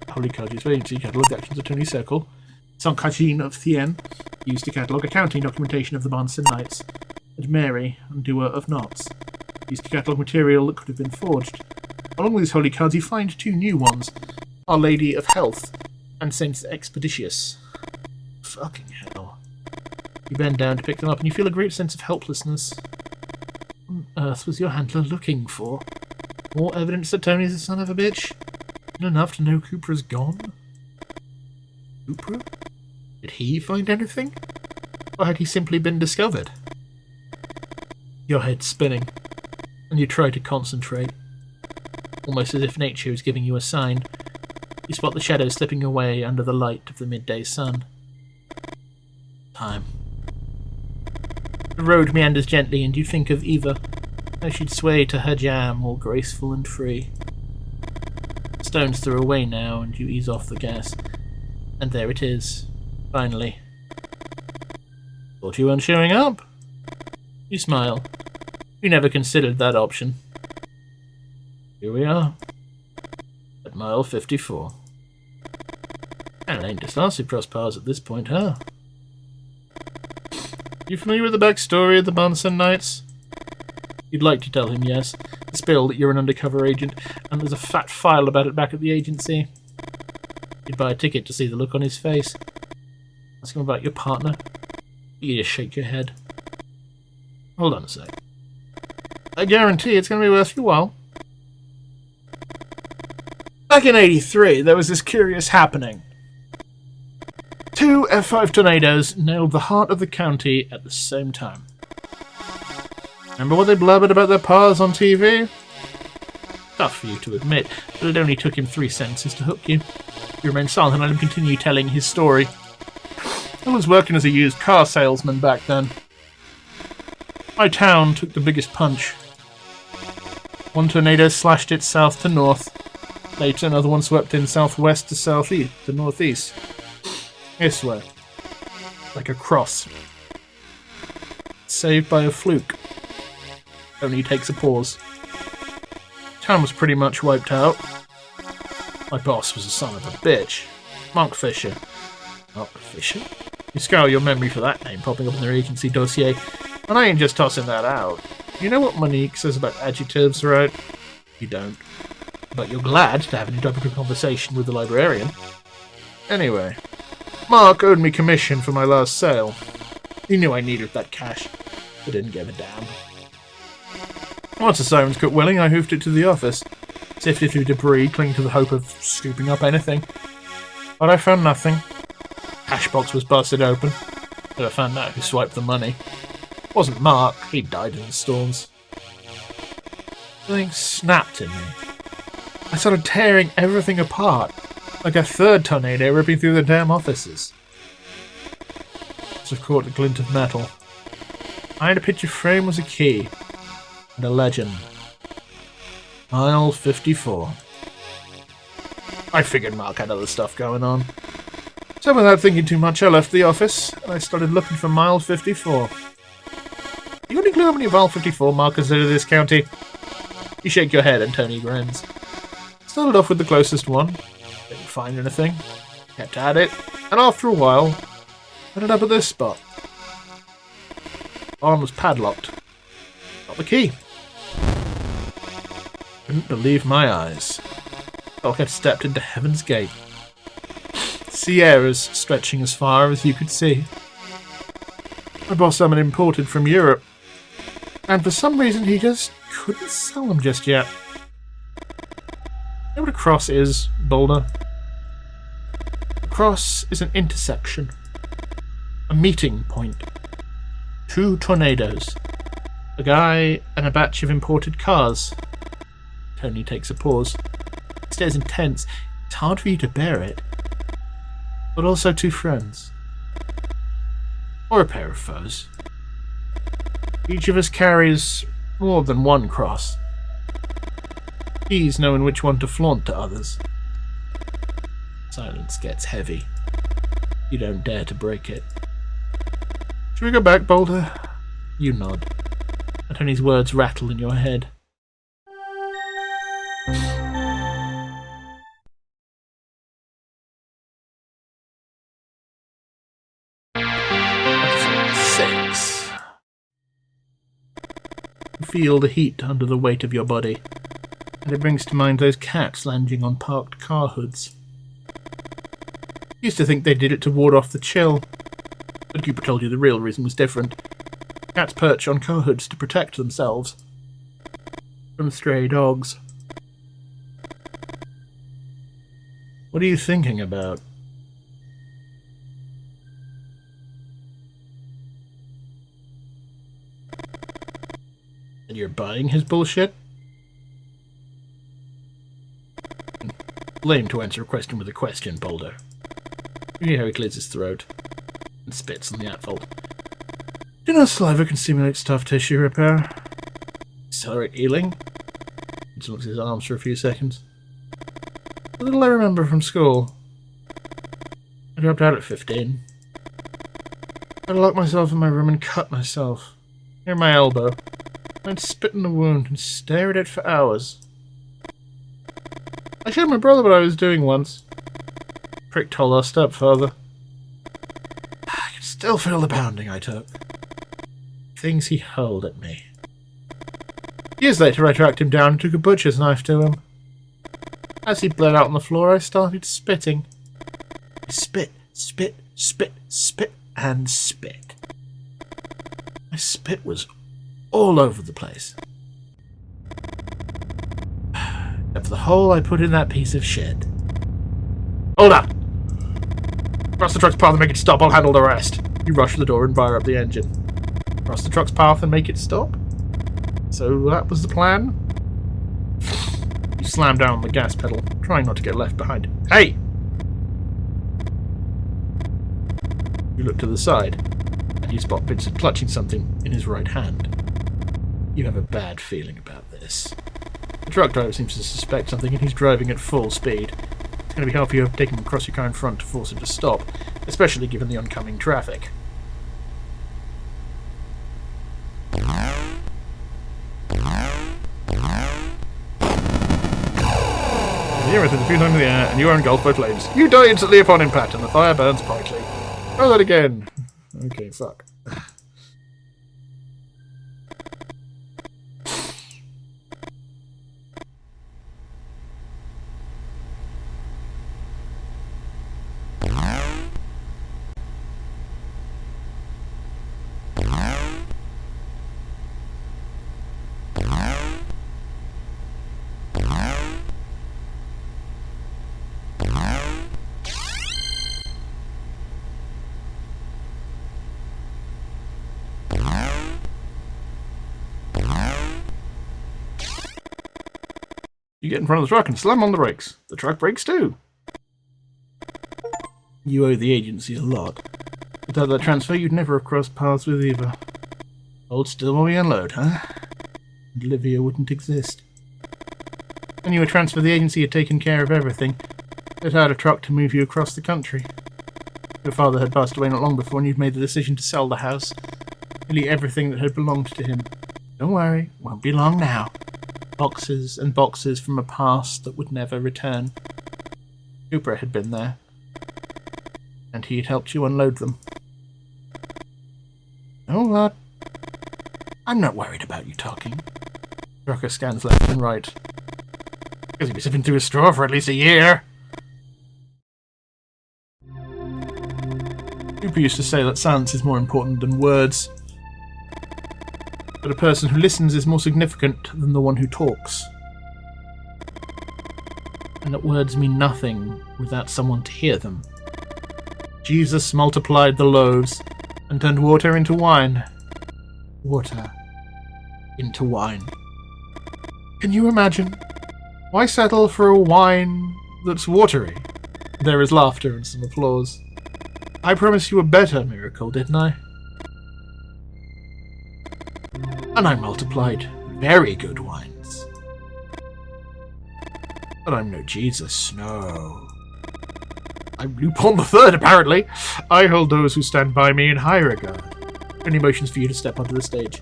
holy card used for agency, catalogue the actions of Tony Circle. Sankajin of Thien, used to catalogue accounting documentation of the Bahnsen Knights. And Mary, undoer of knots, used to catalogue material that could have been forged. Along with these holy cards you find 2 new ones. Our Lady of Health and Saint Expeditious. Fucking hell. You bend down to pick them up and you feel a great sense of helplessness. What on earth was your handler looking for? More evidence that Tony's a son of a bitch? Enough to know Cooper is gone? Upru? Did he find anything? Or had he simply been discovered? Your head's spinning, and you try to concentrate. Almost as if nature is giving you a sign. You spot the shadows slipping away under the light of the midday sun. Time. The road meanders gently, and you think of Eva, how she'd sway to her jam, all graceful and free. The stones throw away now, and you ease off the gas. And there it is, finally. Thought you weren't showing up? You smile. You never considered that option. Here we are. At mile 54. And it ain't decisive cross paths at this point, huh? You familiar with the backstory of the Bahnsen Knights? You'd like to tell him yes. Spill that you're an undercover agent, and there's a fat file about it back at the agency. You'd buy a ticket to see the look on his face. Ask him about your partner. You just shake your head. Hold on a sec. I guarantee it's going to be worth your while. Back in '83, there was this curious happening. 2 F5 tornadoes nailed the heart of the county at the same time. Remember what they blubbered about their paths on TV? Tough for you to admit, but it only took him 3 sentences to hook you. You remained silent and let him continue telling his story. I was working as a used car salesman back then. My town took the biggest punch. One tornado slashed it south to north. Later, another one swept in southwest to southeast to northeast. This way. Like a cross. Saved by a fluke. Only takes a pause. Town was pretty much wiped out. My boss was a son of a bitch. Mark Fisher. Mark Fisher? You scour your memory for that name popping up in their agency dossier. And I ain't just tossing that out. You know what Monique says about adjectives, right? You don't. But you're glad to have an introductory conversation with the librarian. Anyway, Mark owed me commission for my last sale. He knew I needed that cash, but didn't give a damn. Once the sirens quit willing, I hoofed it to the office. Sifted through debris, clinging to the hope of scooping up anything. But I found nothing. Cash box was busted open, but I found out who swiped the money. It wasn't Mark, he died in the storms. Something snapped in me. I started tearing everything apart, like a third tornado ripping through the damn offices. Must have caught the glint of metal. Behind a picture frame was a key, and a legend. Mile 54. I figured Mark had other stuff going on. So without thinking too much, I left the office, and I started looking for mile 54. You got any clue how many mile 54 markers there are in this county? You shake your head and Tony grins. Started off with the closest one. Didn't find anything. Kept at it, and after a while, ended up at this spot. Arm was padlocked. Got the key. Couldn't believe my eyes. Felt like I'd stepped into Heaven's Gate. Sierras stretching as far as you could see. My boss had them imported from Europe, and for some reason he just couldn't sell them just yet. You know what a cross is, Boulder? A cross is an intersection. A meeting point. 2 tornadoes. A guy and a batch of imported cars. Tony takes a pause. He stares intense. It's hard for you to bear it. But also 2 friends. Or a pair of foes. Each of us carries more than one cross. He's knowing which one to flaunt to others. Silence gets heavy. You don't dare to break it. Should we go back, Boulder? You nod. And Tony's words rattle in your head. Episode 6. You feel the heat under the weight of your body, and it brings to mind those cats lounging on parked car hoods. Used to think they did it to ward off the chill, but Cooper told you the real reason was different. Cats perch on car hoods to protect themselves from stray dogs. What are you thinking about? And you're buying his bullshit? Lame to answer a question with a question, Boulder. You hear how he clears his throat and spits on the asphalt. Do you know saliva can stimulate soft tissue repair? Accelerate healing? He looks at his arms for a few seconds. A little I remember from school. I dropped out at 15. I'd lock myself in my room and cut myself. Near my elbow. I'd spit in the wound and stare at it for hours. I showed my brother what I was doing once. Prick told our stepfather. I can still feel the pounding I took. Things he hurled at me. Years later I tracked him down and took a butcher's knife to him. As he bled out on the floor, I started spitting. Spit, spit, spit, spit, and spit. My spit was all over the place. Except for the hole I put in that piece of shit. Hold up! Cross the truck's path and make it stop, I'll handle the rest. You rush to the door and fire up the engine. Cross the truck's path and make it stop? So that was the plan? You slam down on the gas pedal, trying not to get left behind. Hey! You look to the side, and you spot Vincent clutching something in his right hand. You have a bad feeling about this. The truck driver seems to suspect something, and he's driving at full speed. It's going to be hard for you to take him across your car in front to force him to stop, especially given the oncoming traffic. The air is a few times in the air, and you are engulfed by flames. You die instantly upon impact, and the fire burns brightly. Try that again. Okay, fuck. You get in front of the truck and slam on the brakes. The truck brakes too. You owe the agency a lot. Without that transfer, you'd never have crossed paths with Eva. Hold still while we unload, huh? And Olivia wouldn't exist. When you were transferred, the agency had taken care of everything. They'd hired a truck to move you across the country. Your father had passed away not long before, and you'd made the decision to sell the house. Nearly everything that had belonged to him. Don't worry, won't be long now. Boxes and boxes from a past that would never return. Cooper had been there, and he had helped you unload them. Oh, what? I'm not worried about you talking. Drucker scans left and right. Because he'd be sifting through a straw for at least a year. Cooper used to say that silence is more important than words. But a person who listens is more significant than the one who talks. And that words mean nothing without someone to hear them. Jesus multiplied the loaves and turned water into wine. Water into wine. Can you imagine? Why settle for a wine that's watery? There is laughter and some applause. I promised you a better miracle, didn't I? And I multiplied very good wines. But I'm no Jesus, no. I'm Lupin the Third, apparently. I hold those who stand by me in high regard. Any motions for you to step onto the stage.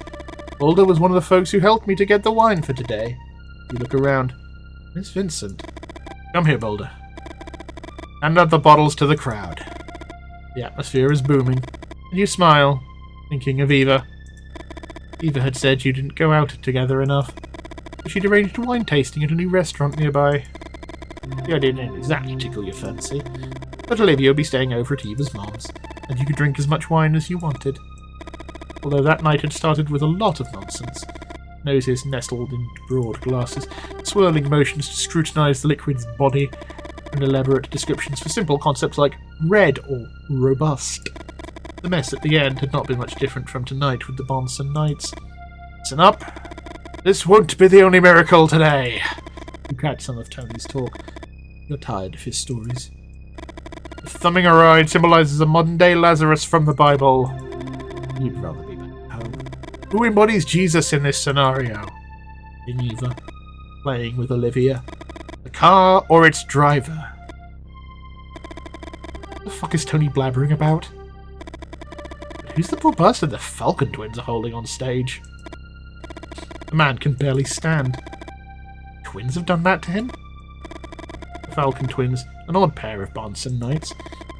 Boulder was one of the folks who helped me to get the wine for today. You look around. It's Vincent. Come here, Boulder. Hand out the bottles to the crowd. The atmosphere is booming. And you smile, thinking of Eva. Eva had said you didn't go out together enough. She'd arranged a wine tasting at a new restaurant nearby. The idea didn't exactly tickle your fancy, but Olivia would be staying over at Eva's mom's, and you could drink as much wine as you wanted. Although that night had started with a lot of nonsense. Noses nestled in broad glasses, swirling motions to scrutinise the liquid's body, and elaborate descriptions for simple concepts like red or robust. The mess at the end had not been much different from tonight with the Bahnsen Knights. Listen up. This won't be the only miracle today. You catch some of Tony's talk. You're tired of his stories. The thumbing a ride symbolizes a modern-day Lazarus from the Bible. You'd rather be back home. Who embodies Jesus in this scenario? Geneva, playing with Olivia. The car or its driver? What the fuck is Tony blabbering about? Who's the poor bastard the Falcon twins are holding on stage? The man can barely stand. Twins have done that to him? The Falcon twins, an odd pair of Bahnsen Knights,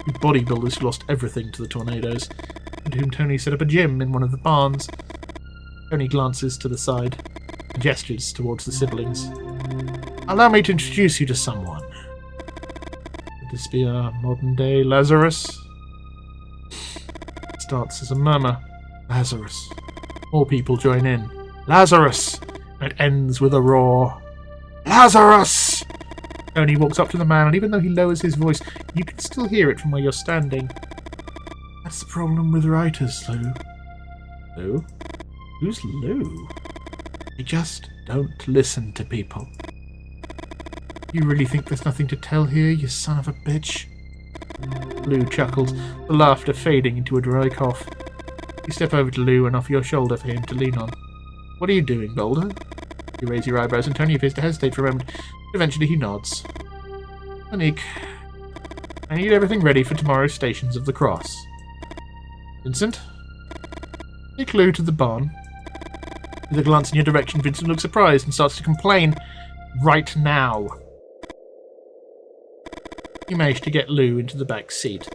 who bodybuilders who lost everything to the tornadoes, and whom Tony set up a gym in one of the barns. Tony glances to the side and gestures towards the siblings. Allow me to introduce you to someone. Could this be our modern-day Lazarus? It starts as a murmur. Lazarus. More people join in. Lazarus! And it ends with a roar. Lazarus! Tony walks up to the man, and even though he lowers his voice, you can still hear it from where you're standing. That's the problem with writers, Lou. Lou? Who's Lou? They just don't listen to people. You really think there's nothing to tell here, you son of a bitch? Lou chuckles, the laughter fading into a dry cough. You step over to Lou and offer your shoulder for him to lean on. What are you doing, Boulder? You raise your eyebrows and Tony appears to hesitate for a moment. Eventually he nods. Monique, I need everything ready for tomorrow's Stations of the Cross. Vincent? Take Lou to the barn. With a glance in your direction, Vincent looks surprised and starts to complain. Right now. You manage to get Lou into the back seat.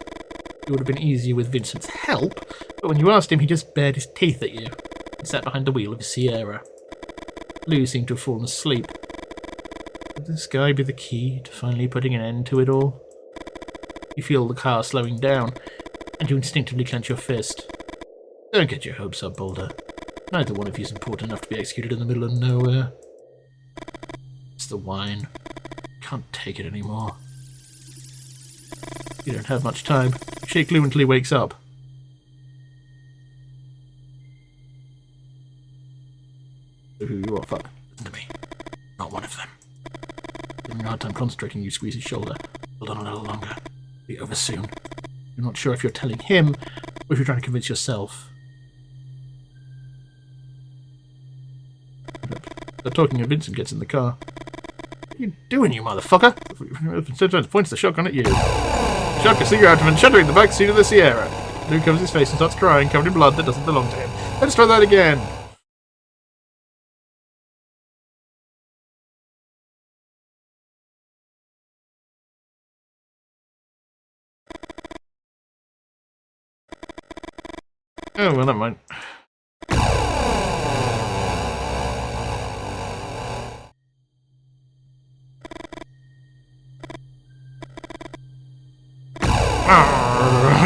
It would have been easier with Vincent's help, but when you asked him, he just bared his teeth at you and sat behind the wheel of his Sierra. Lou seemed to have fallen asleep. Could this guy be the key to finally putting an end to it all? You feel the car slowing down, and you instinctively clench your fist. Don't get your hopes up, Boulder. Neither one of you is important enough to be executed in the middle of nowhere. It's the wine. Can't take it anymore. You don't have much time. Shake Lou until he wakes up. Who you are, fuck. Listen to me. Not one of them. Having a hard time concentrating, you squeeze his shoulder. Hold on a little longer. Be over soon. You're not sure if you're telling him, or if you're trying to convince yourself. They're talking and Vincent gets in the car. What are you doing, you motherfucker? Vincent points the shotgun at you. The shotgun cigar abdomen shuddering the back seat of the Sierra. Lou covers his face and starts crying, covered in blood that doesn't belong to him. Let's try that again. Oh, well, never mind.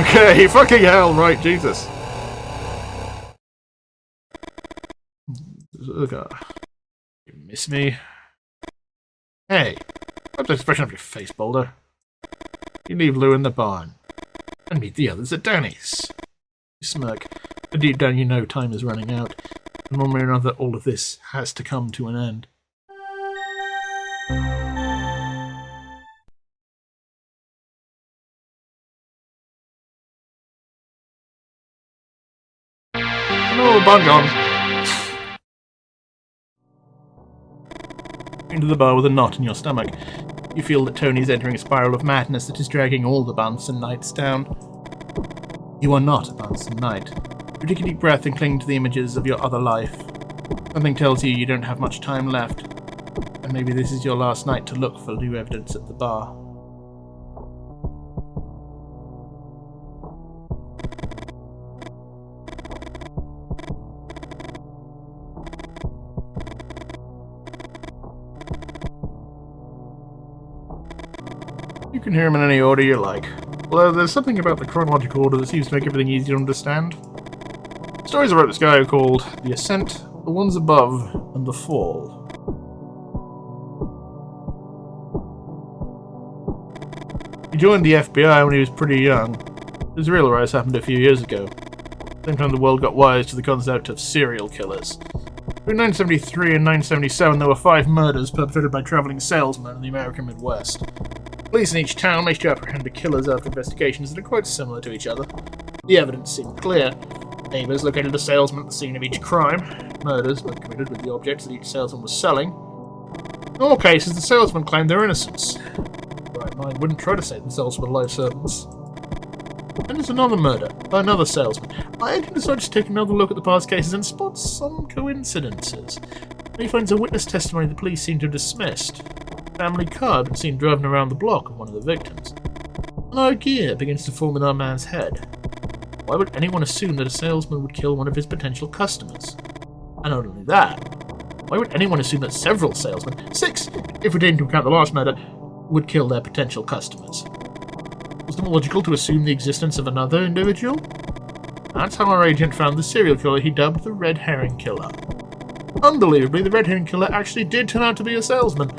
Okay, fucking hell, right, Jesus. Look, you miss me? Hey, what's the expression of your face, Boulder? You leave Lou in the barn and meet the others at Danny's. You smirk, but deep down you know time is running out, and one way or another all of this has to come to an end. Oh, barn gone. Into the bar with a knot in your stomach. You feel that Tony is entering a spiral of madness that is dragging all the Bahnsen Knights down. You are not a Bahnsen Knight. You take a deep breath and cling to the images of your other life. Something tells you you don't have much time left, and maybe this is your last night to look for new evidence at the bar. You can hear him in any order you like, although there's something about the chronological order that seems to make everything easy to understand. Stories about this guy are called The Ascent, The Ones Above, and The Fall. He joined the FBI when he was pretty young. His real rise happened a few years ago. Same time the world got wise to the concept of serial killers. Between 973 and 977, there were 5 murders perpetrated by travelling salesmen in the American Midwest. Police in each town managed to apprehend the killers after investigations that are quite similar to each other. The evidence seemed clear. Neighbours located a salesman at the scene of each crime. Murders were committed with the objects that each salesman was selling. In all cases, the salesmen claimed their innocence. The right mind wouldn't try to save themselves with a life sentence. Then there's another murder by another salesman. My agent decided to take another look at the past cases and spots some coincidences. He finds a witness testimony the police seem to have dismissed. A family car had been seen driving around the block of one of the victims. An idea begins to form in our man's head. Why would anyone assume that a salesman would kill one of his potential customers? And not only that, why would anyone assume that several salesmen, 6 if we take into account the last murder, would kill their potential customers? Was it more logical to assume the existence of another individual? That's how our agent found the serial killer he dubbed the Red Herring Killer. Unbelievably, the Red Herring Killer actually did turn out to be a salesman.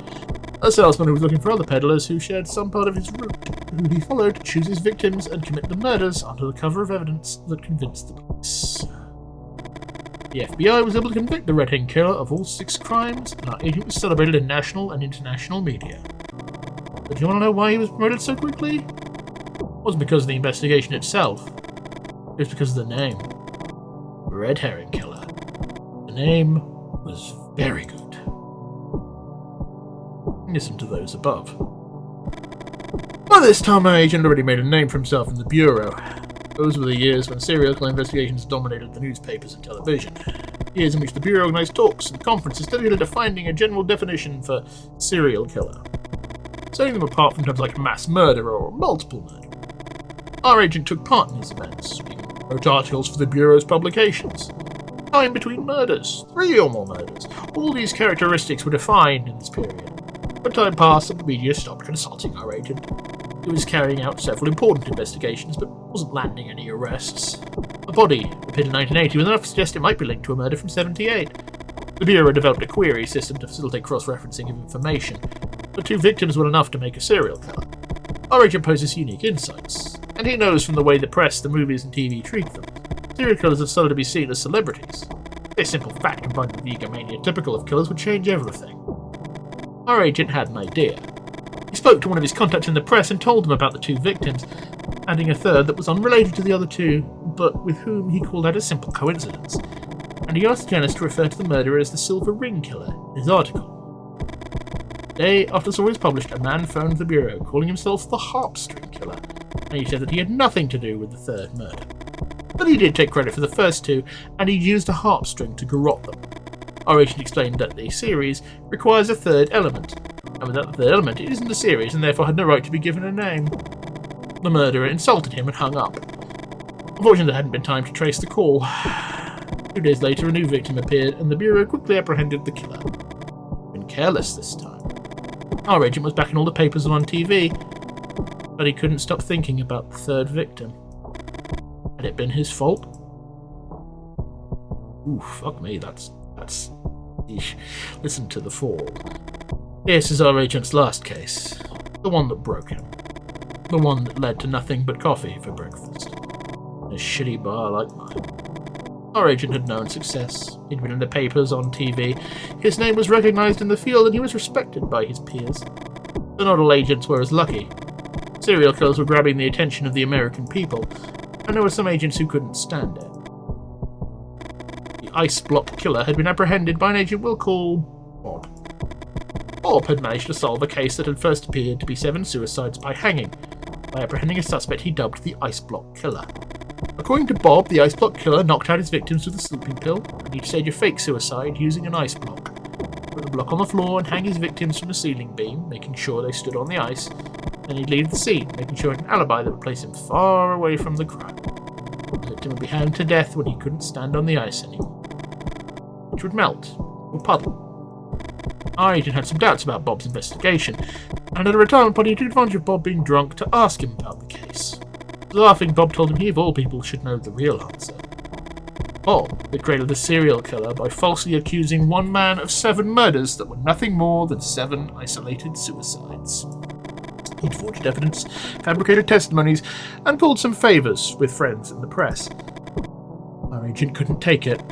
A salesman who was looking for other peddlers who shared some part of his route, who he followed to choose his victims and commit the murders under the cover of evidence that convinced the police. The FBI was able to convict the Red Herring Killer of all 6 crimes, and our agent was celebrated in national and international media. But do you want to know why he was promoted so quickly? It wasn't because of the investigation itself. It was because of the name. Red Herring Killer. The name was very good. Listen to those above. By this time, my agent already made a name for himself in the Bureau. Those were the years when serial killer investigations dominated the newspapers and television. Years in which the Bureau organized talks and conferences dedicated to finding a general definition for serial killer, setting them apart from terms like mass murder or multiple murder. Our agent took part in these events, wrote articles for the Bureau's publications. Time between murders, 3 or more murders. All these characteristics were defined in this period. But time passed and the media stopped consulting our agent. He was carrying out several important investigations, but wasn't landing any arrests. A body appeared in 1980 was enough to suggest it might be linked to a murder from 1978. The Bureau developed a query system to facilitate cross-referencing of information, but 2 victims were enough to make a serial killer. Our agent poses unique insights, and he knows from the way the press, the movies, and TV treat them. Serial killers have started to be seen as celebrities. This simple fact, combined with the egomania typical of killers, would change everything. Our agent had an idea. He spoke to one of his contacts in the press and told them about the 2 victims, adding a third that was unrelated to the other 2, but with whom he called out a simple coincidence. And he asked the journalist to refer to the murderer as the Silver Ring Killer in his article. The day after the story was published, a man phoned the Bureau, calling himself the Harpstring Killer, and he said that he had nothing to do with the 3rd murder. But he did take credit for the first 2, and he used a harp string to garrote them. Our agent explained that the series requires a 3rd element, and without the 3rd element it isn't a series and therefore had no right to be given a name. The murderer insulted him and hung up. Unfortunately, there hadn't been time to trace the call. 2 days later, a new victim appeared, and the Bureau quickly apprehended the killer. Been careless this time. Our agent was back in all the papers and on TV, but he couldn't stop thinking about the 3rd victim. Had it been his fault? Ooh, fuck me, that's... Eesh. Listen to the fall. This is our agent's last case. The one that broke him. The one that led to nothing but coffee for breakfast. In a shitty bar like mine. Our agent had known success. He'd been in the papers, on TV. His name was recognized in the field and he was respected by his peers. But not all agents were as lucky. Serial killers were grabbing the attention of the American people, and there were some agents who couldn't stand it. The ice block killer had been apprehended by an agent we'll call Bob. Bob had managed to solve a case that had first appeared to be 7 suicides by hanging, by apprehending a suspect he dubbed the ice block killer. According to Bob, the ice block killer knocked out his victims with a sleeping pill, and he'd stage a fake suicide using an ice block. Put the block on the floor and hang his victims from a ceiling beam, making sure they stood on the ice. Then he'd leave the scene, making sure he had an alibi that would place him far away from the crime. The victim would be hanged to death when he couldn't stand on the ice anymore, which would melt or puddle. Our agent had some doubts about Bob's investigation, and at a retirement party he took advantage of Bob being drunk to ask him about the case. Laughing, Bob told him he of all people should know the real answer. Bob had created the serial killer by falsely accusing one man of 7 murders that were nothing more than 7 isolated suicides. He'd forged evidence, fabricated testimonies, and pulled some favours with friends in the press. Our agent couldn't take it.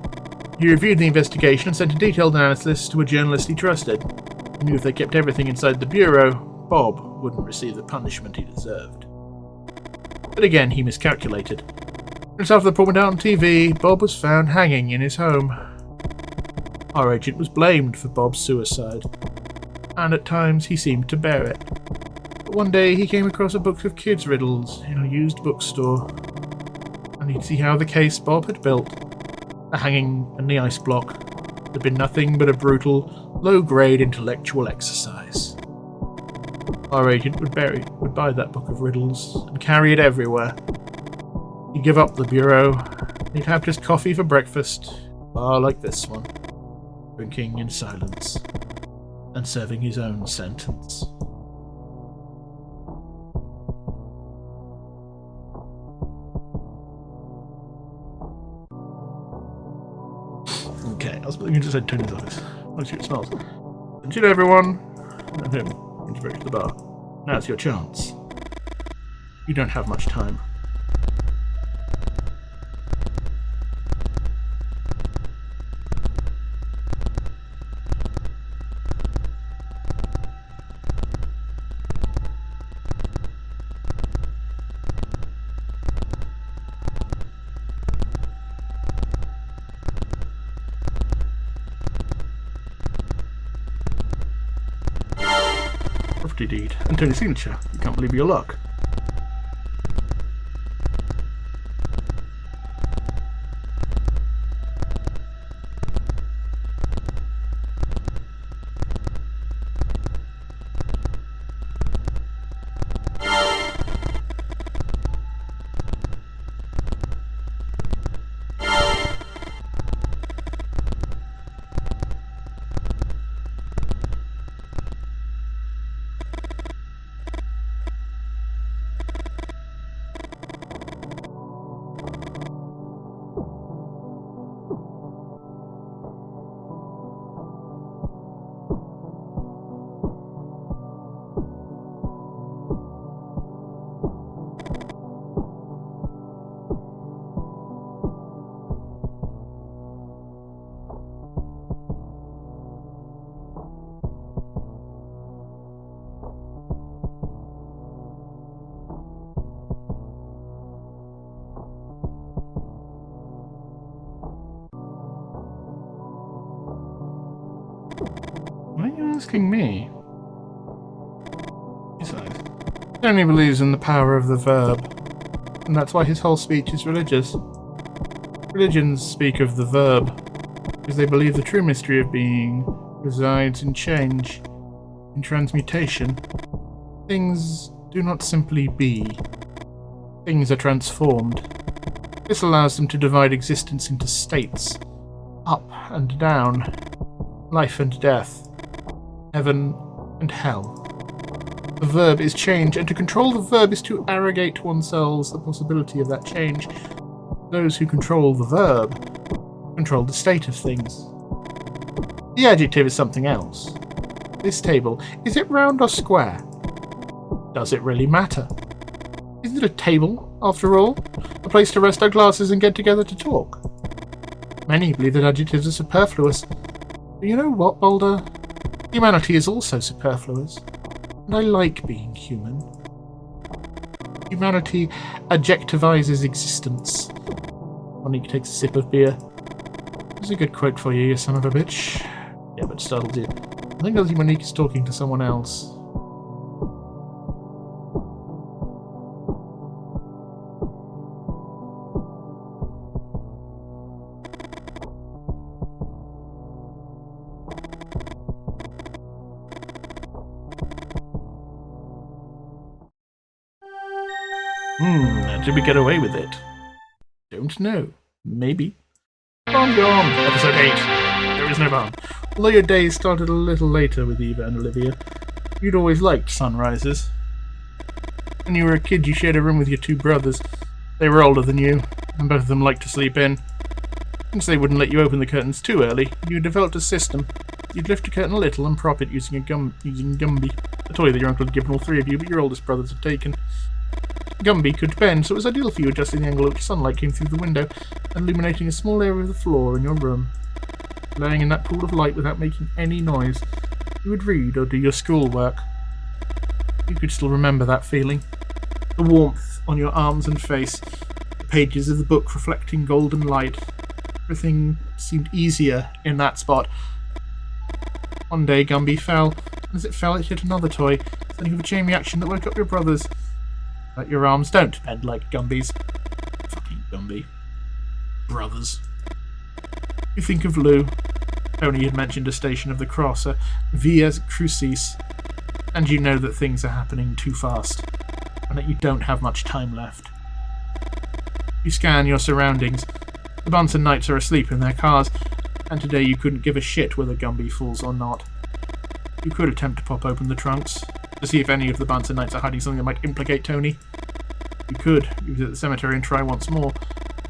He reviewed the investigation and sent a detailed analysis to a journalist he trusted. He knew if they kept everything inside the bureau, Bob wouldn't receive the punishment he deserved. But again, he miscalculated. Just after the report went out on TV, Bob was found hanging in his home. Our agent was blamed for Bob's suicide, and at times he seemed to bear it. But one day he came across a book of kids' riddles in a used bookstore, and he'd see how the case Bob had built, the hanging and the ice block, had been nothing but a brutal, low-grade intellectual exercise. Our agent would buy that book of riddles and carry it everywhere. He'd give up the bureau, and he'd have just coffee for breakfast, bar like this one, drinking in silence and serving his own sentence. Okay, I was going to just say Tony's office. Let's see what it smells. Attention everyone! And him, he's back to the bar. Now's your chance. You don't have much time. Deed. And Tony's signature. You can't believe your luck. Why are you asking me? Besides, he only believes in the power of the verb, and that's why his whole speech is religious. Religions speak of the verb, because they believe the true mystery of being resides in change, in transmutation. Things do not simply be. Things are transformed. This allows them to divide existence into states, up and down, life and death, heaven and hell. The verb is change, and to control the verb is to arrogate to oneself the possibility of that change. Those who control the verb control the state of things. The adjective is something else. This table, is it round or square? Does it really matter? Isn't it a table, after all? A place to rest our glasses and get together to talk? Many believe that adjectives are superfluous. But you know what, Boulder? Humanity is also superfluous, and I like being human. Humanity adjectivizes existence. Monique takes a sip of beer. There's a good quote for you, you son of a bitch. Yeah, but startled you. I think Monique is talking to someone else. Did we get away with it? Don't know. Maybe. Barn Gone! Episode 8. There is no barn. Although your days started a little later with Eva and Olivia, you'd always liked sunrises. When you were a kid, you shared a room with your two brothers. They were older than you, and both of them liked to sleep in. Since they wouldn't let you open the curtains too early, you developed a system. You'd lift a curtain a little and prop it using Gumby, a toy that your uncle had given all three of you, but your oldest brothers had taken. Gumby could bend, so it was ideal for you, adjusting the angle at which sunlight came through the window, illuminating a small area of the floor in your room. laying in that pool of light without making any noise, you would read or do your schoolwork. You could still remember that feeling. The warmth on your arms and face, the pages of the book reflecting golden light. Everything seemed easier in that spot. One day Gumby fell, and as it fell it hit another toy, sending off a chain reaction that woke up your brothers. But your arms don't bend like Gumby's. Fucking Gumby. Brothers. You think of Lou. Tony had mentioned a station of the cross, a Via Crucis, and you know that things are happening too fast, and that you don't have much time left. You scan your surroundings. The Bahnsen Knights are asleep in their cars, and today you couldn't give a shit whether Gumby falls or not. You could attempt to pop open the trunks, to see if any of the Bahnsen Knights are hiding something that might implicate Tony. You could visit the cemetery and try once more,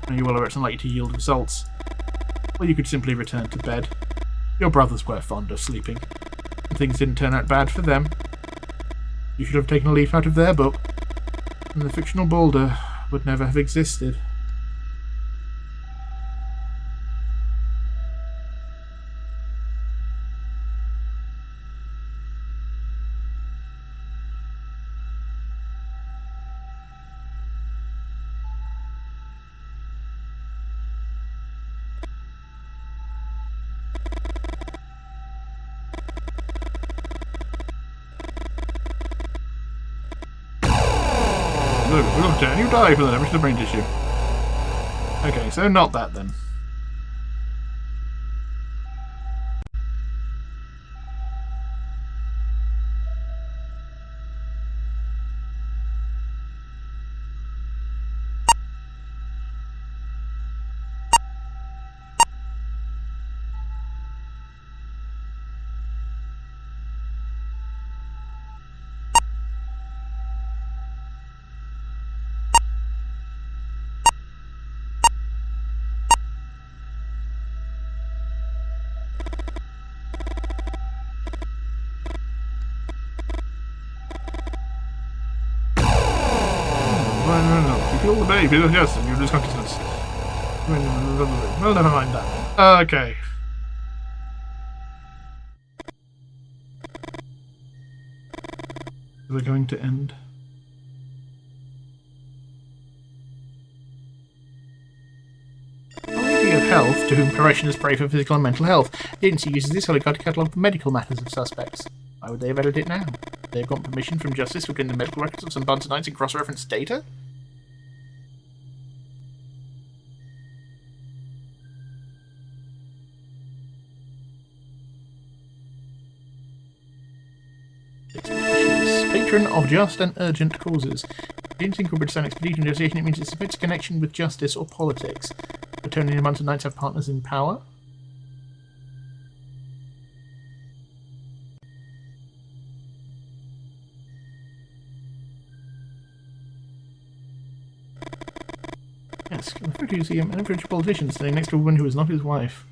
knowing you well where it's unlikely to yield results. Or you could simply return to bed. Your brothers were fond of sleeping, and things didn't turn out bad for them. You should have taken a leaf out of their book, and the fictional Boulder would never have existed. Look, Dan, you die from the damage to the brain tissue. Okay, so not that then. No. You kill the baby, yes, and you lose consciousness. Well, never mind that. Okay. We're going to end. Speaking of health, to whom parishioners pray for physical and mental health, the agency uses this holy card to catalogue the medical matters of suspects. Why would they have edited it now? They've got permission from Justice to obtain the medical records of some Bahnsen Knights and cross-reference data? Patron of just and urgent causes. The agency incorporates an expedition negotiation. It means it supports a connection with justice or politics. The Tony and Bahnsen Knights have partners in power. Yes, can afford to see an influential politician standing next to a woman who is not his wife.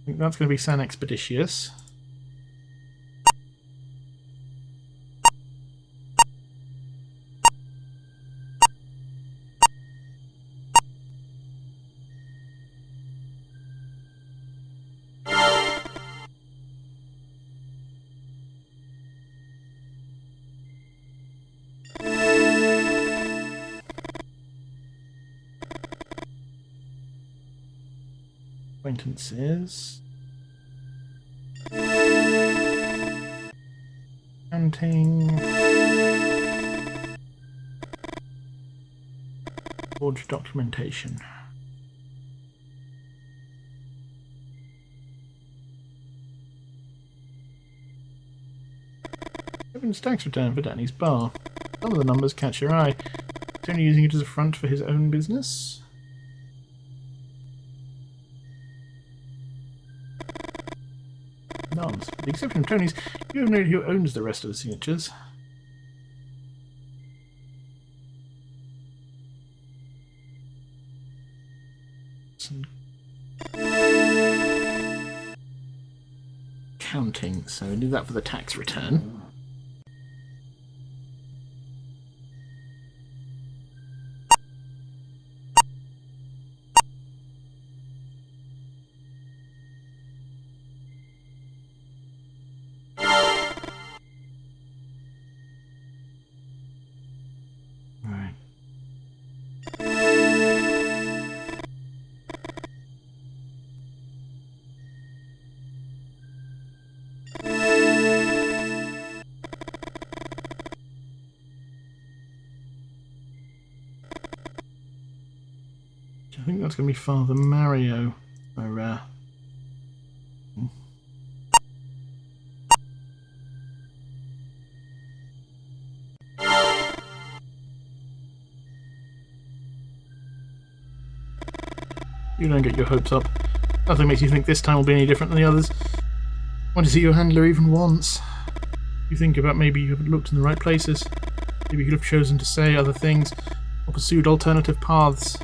I think that's going to be San Expeditious. Acquaintances. Counting. Forged documentation. Kevin's tax return for Danny's bar. Some of the numbers catch your eye. He's only using it as a front for his own business. Nonce. With the exception of Tony's, you have no idea who owns the rest of the signatures. Counting, so we do that for the tax return. I think that's going to be Father Mario. Or, You don't get your hopes up. Nothing makes you think this time will be any different than the others. Want to see your handler even once. You think about maybe you haven't looked in the right places. Maybe you could have chosen to say other things, or pursued alternative paths.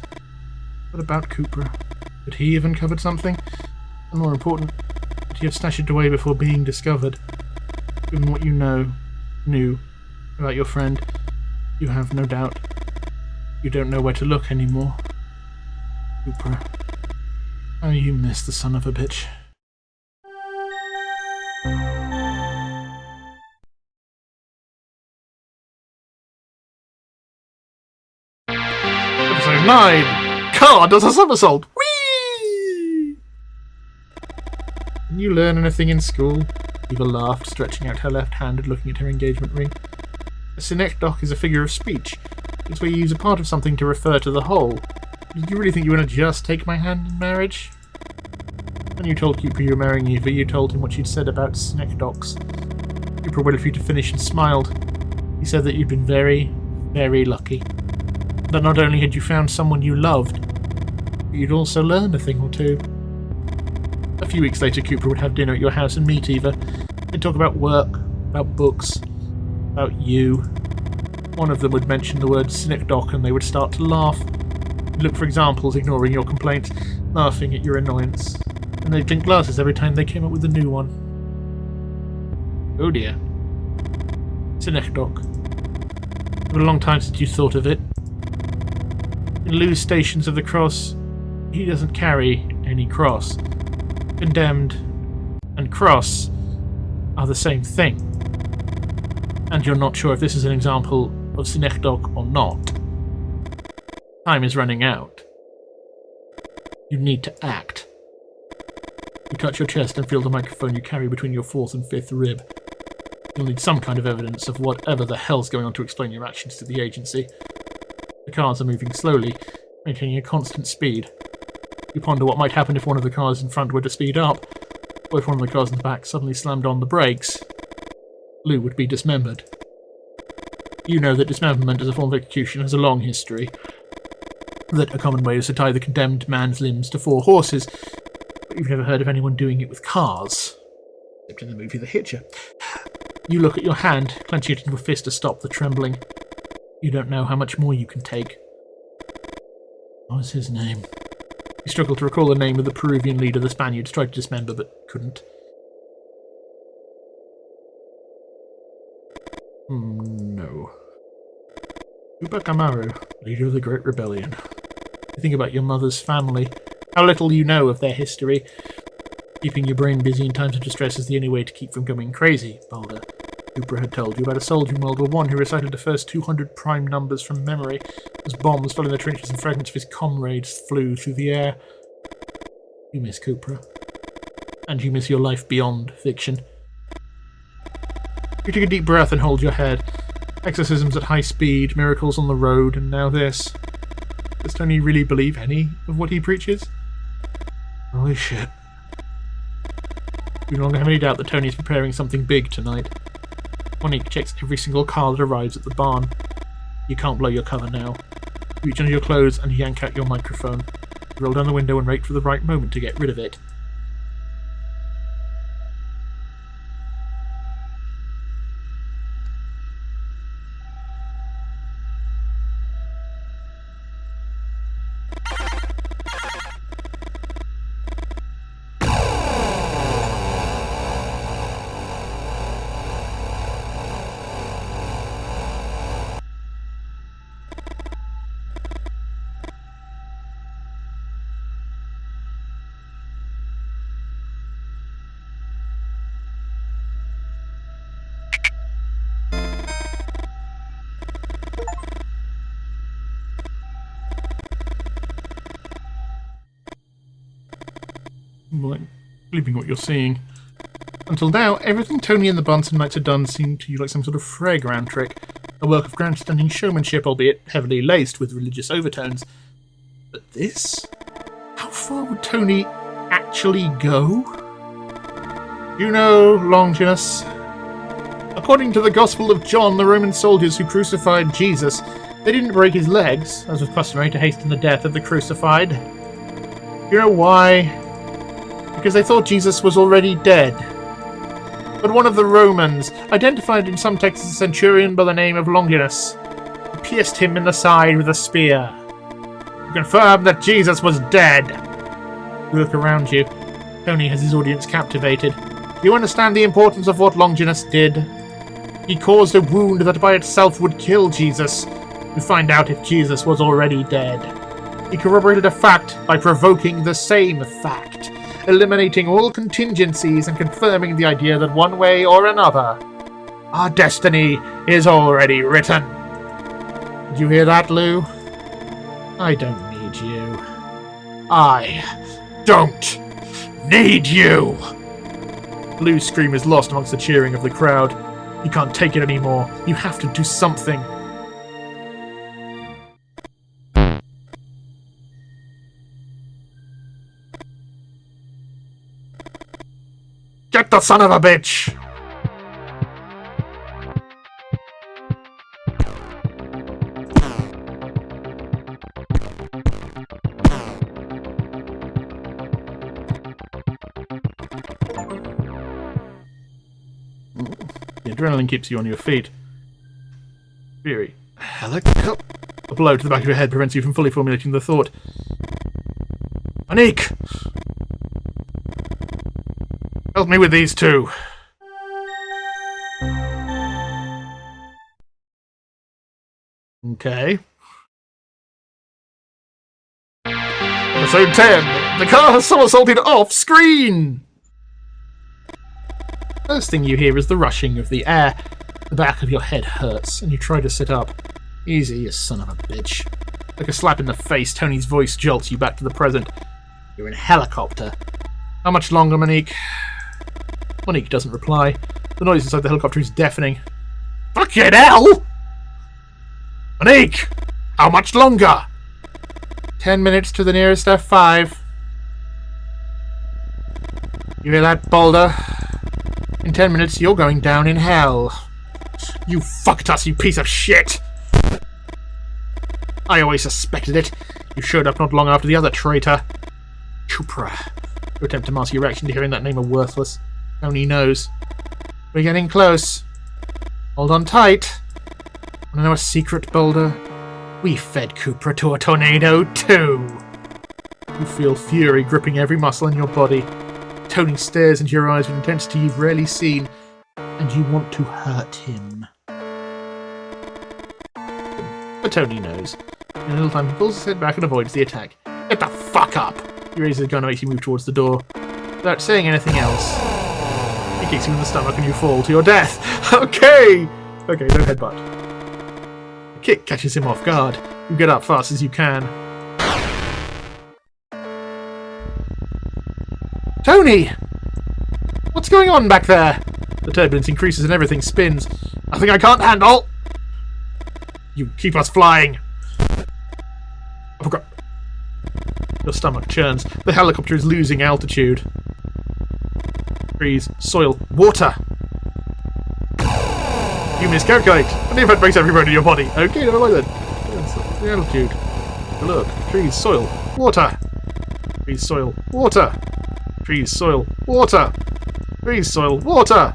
What about Cooper? Could he have uncovered something? And more important, could he have stashed it away before being discovered? Given what you knew about your friend, you have no doubt. You don't know where to look anymore. Cooper. How you miss the son of a bitch. Episode 9! Car does a somersault! Whee! Did you learn anything in school? Eva laughed, stretching out her left hand and looking at her engagement ring. A synecdoche is a figure of speech. It's where you use a part of something to refer to the whole. Did you really think you were going to just take my hand in marriage? When you told Cooper you were marrying Eva, you told him what she'd said about synecdoches. Cooper waited for you to finish and smiled. He said that you'd been very, very lucky. That not only had you found someone you loved, but you'd also learned a thing or two. A few weeks later, Cooper would have dinner at your house and meet Eva. They'd talk about work, about books, about you. One of them would mention the word synecdoche and they would start to laugh. You'd look for examples, ignoring your complaints, laughing at your annoyance. And they'd clink glasses every time they came up with a new one. Oh dear. Synecdoche. It's been a long time since you thought of it. In Lou's Stations of the Cross, he doesn't carry any cross. Condemned and cross are the same thing. And you're not sure if this is an example of synecdoche or not. Time is running out. You need to act. You touch your chest and feel the microphone you carry between your fourth and fifth rib. You'll need some kind of evidence of whatever the hell's going on to explain your actions to the agency. The cars are moving slowly, maintaining a constant speed. You ponder what might happen if one of the cars in front were to speed up, or if one of the cars in the back suddenly slammed on the brakes. Lou would be dismembered. You know that dismemberment as a form of execution has a long history. That a common way is to tie the condemned man's limbs to 4 horses, but you've never heard of anyone doing it with cars. Except in the movie The Hitcher. You look at your hand, clenching it into a fist to stop the trembling. You don't know how much more you can take. What was his name? You struggled to recall the name of the Peruvian leader the Spaniards tried to dismember, but couldn't. No. Tupac Amaru, leader of the Great Rebellion. You think about your mother's family, how little you know of their history. Keeping your brain busy in times of distress is the only way to keep from going crazy, Boulder. Cooper had told you about a soldier in World War I who recited the first 200 prime numbers from memory as bombs fell in the trenches and fragments of his comrades flew through the air. You miss Cooper. And you miss your life beyond fiction. You take a deep breath and hold your head. Exorcisms at high speed, miracles on the road, and now this. Does Tony really believe any of what he preaches? Holy shit. You no longer have any doubt that Tony is preparing something big tonight. Monique checks every single car that arrives at the barn. You can't blow your cover now. You reach under your clothes and yank out your microphone. You roll down the window and wait for the right moment to get rid of it. Like, believing what you're seeing. Until now, everything Tony and the Bahnsen Knights had done seemed to you like some sort of fairground trick, a work of grandstanding showmanship, albeit heavily laced with religious overtones. But this? How far would Tony actually go? You know, Longinus, according to the Gospel of John, the Roman soldiers who crucified Jesus, they didn't break his legs, as was customary to hasten the death of the crucified. You know why? Because they thought Jesus was already dead. But one of the Romans, identified in some texts as a centurion by the name of Longinus, pierced him in the side with a spear. To confirm that Jesus was dead. You look around you. Tony has his audience captivated. Do you understand the importance of what Longinus did? He caused a wound that by itself would kill Jesus, to find out if Jesus was already dead. He corroborated a fact by provoking the same fact, eliminating all contingencies and confirming the idea that one way or another, our destiny is already written. Did you hear that, Lou? I don't need you. I don't need you! Lou's scream is lost amongst the cheering of the crowd. You can't take it anymore. You have to do something. Get the son of a bitch! The adrenaline keeps you on your feet. Fury. Helicopter. A blow to the back of your head prevents you from fully formulating the thought. Anik! Help me with these two. Okay. Episode 10. The car has somersaulted off screen! First thing you hear is the rushing of the air. The back of your head hurts, and you try to sit up. Easy, you son of a bitch. Like a slap in the face, Tony's voice jolts you back to the present. You're in a helicopter. How much longer, Monique? Monique doesn't reply. The noise inside the helicopter is deafening. Fucking hell! Monique! How much longer? 10 minutes to the nearest F5. You hear that, Boulder? In 10 minutes, you're going down in hell. You fucked us, you piece of shit! I always suspected it. You showed up not long after the other traitor. Chupra. Your attempt to mask your reaction to hearing that name are worthless. Tony knows. We're getting close. Hold on tight. Wanna know a secret, Boulder? We fed Cupra to a tornado, too! You feel fury gripping every muscle in your body. Tony stares into your eyes with intensity you've rarely seen, and you want to hurt him. But Tony knows. In a little time, he pulls his head back and avoids the attack. Get the fuck up! He raises his gun and makes you move towards the door. Without saying anything else, he kicks you in the stomach and you fall to your death. Okay! Okay, no headbutt. The kick catches him off guard. You get up fast as you can. Tony! What's going on back there? The turbulence increases and everything spins. Nothing I can't handle! You keep us flying! I forgot. Your stomach churns. The helicopter is losing altitude. Trees, soil, water! You miscalculate! And the effect breaks every bone in your body. Okay, never mind then. The altitude. Look. Trees, soil, water! Trees, soil, water! Trees, soil, water! Trees, soil, water!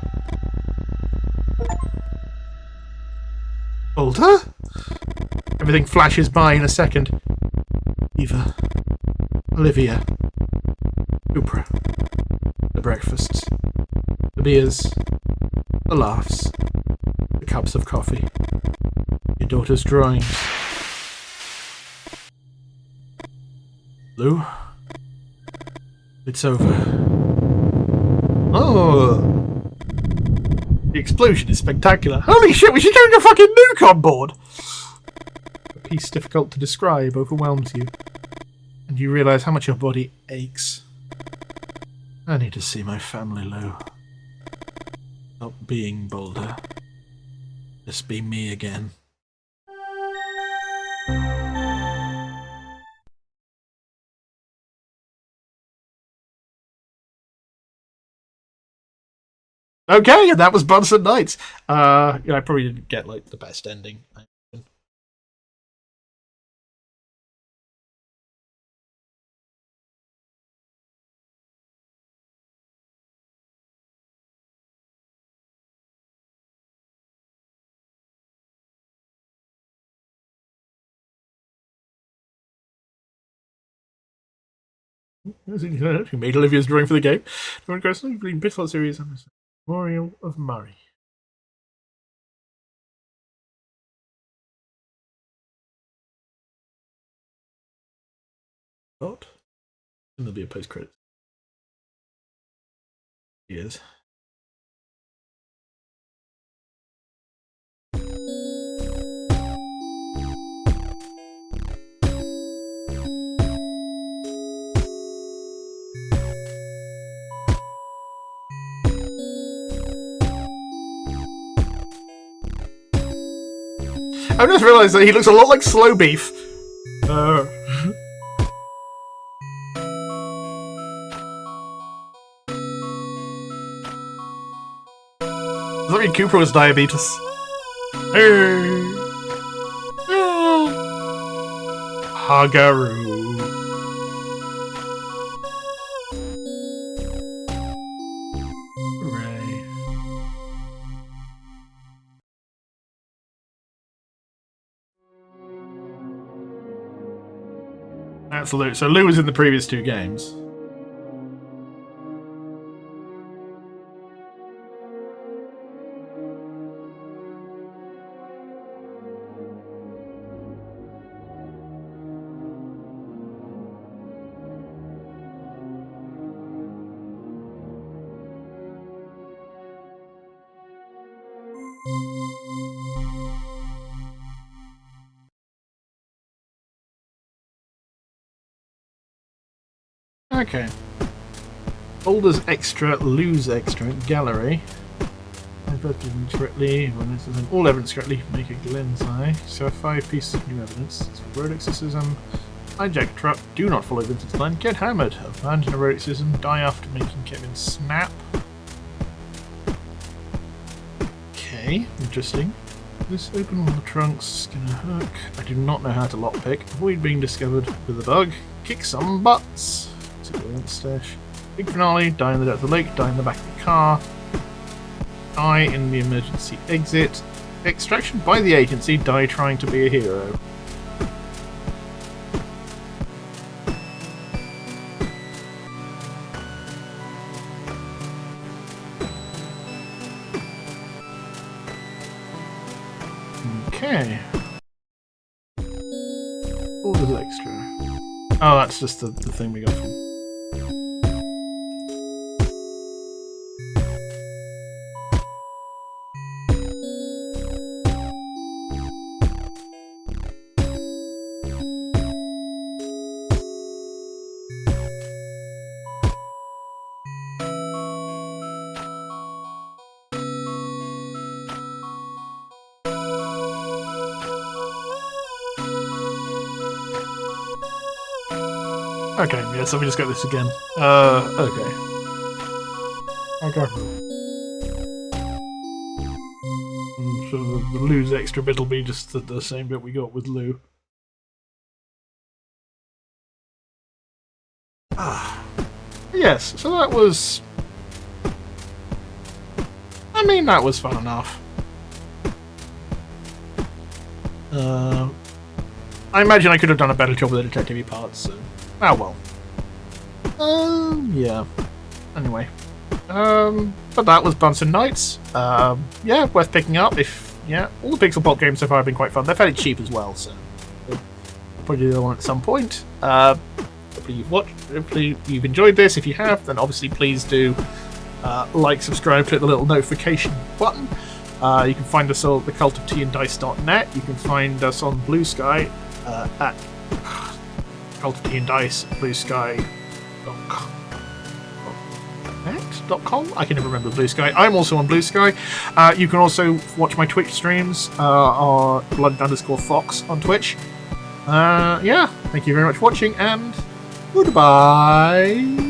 Boulder? Everything flashes by in a second. Eva. Olivia. Cupra. The breakfasts. The beers. The laughs. The cups of coffee. Your daughter's drawings. Lou? It's over. Oh! The explosion is spectacular. Holy shit, we should get a fucking nuke on board! A piece difficult to describe overwhelms you, and you realise how much your body aches. I need to see my family, Lou. Stop being Boulder. Just be me again. Okay, and that was Bahnsen Knights. I probably didn't get like the best ending. Who made Olivia's drawing for the game? Pixel series Memorial of Murray. What? And there'll be a post credit. Yes. I've just realised that he looks a lot like Slow Beef. Does that mean Cooper has diabetes? Hagaru. Hooray. That's Lou. So Lou was in the previous two games. Okay. Boulder's extra, Lou's extra, gallery. Correctly, all evidence correctly, make a Glenn's eye. So 5 pieces of new evidence. Road exorcism, hijack truck, do not follow Vincent's line, get hammered, abandon a road exorcism, die after making Kevin snap. Okay, interesting. This open one of the trunks, skin a hook. I do not know how to lockpick. Avoid being discovered with a bug. Kick some butts. Stash. Big finale, die in the depth of the lake, die in the back of the car, die in the emergency exit, extraction by the agency, die trying to be a hero. Okay. All this extra. Oh, that's just the thing we got from. Okay, yeah, so we just got this again. Okay. Okay. So the Lou's extra bit will be just the same bit we got with Lou. Yes, so that was... I mean, that was fun enough. I imagine I could have done a better job with the detective-y parts, so... Oh well. Yeah. Anyway. But that was Bahnsen Knights. Yeah, worth picking up if... Yeah, all the Pixel Pulp games so far have been quite fun. They're fairly cheap as well, so... I'll probably do the one at some point. Hopefully you've watched... Hopefully you've enjoyed this. If you have, then obviously please do like, subscribe, click the little notification button. You can find us all at thecultofteaanddice.net. You can find us on Blue Sky at... Cult of Tea and Dice, bluesky.com. I can never remember Blue Sky. I'm also on Blue Sky. You can also watch my Twitch streams, or Bloodied_Fox on Twitch. Yeah, thank you very much for watching, and goodbye.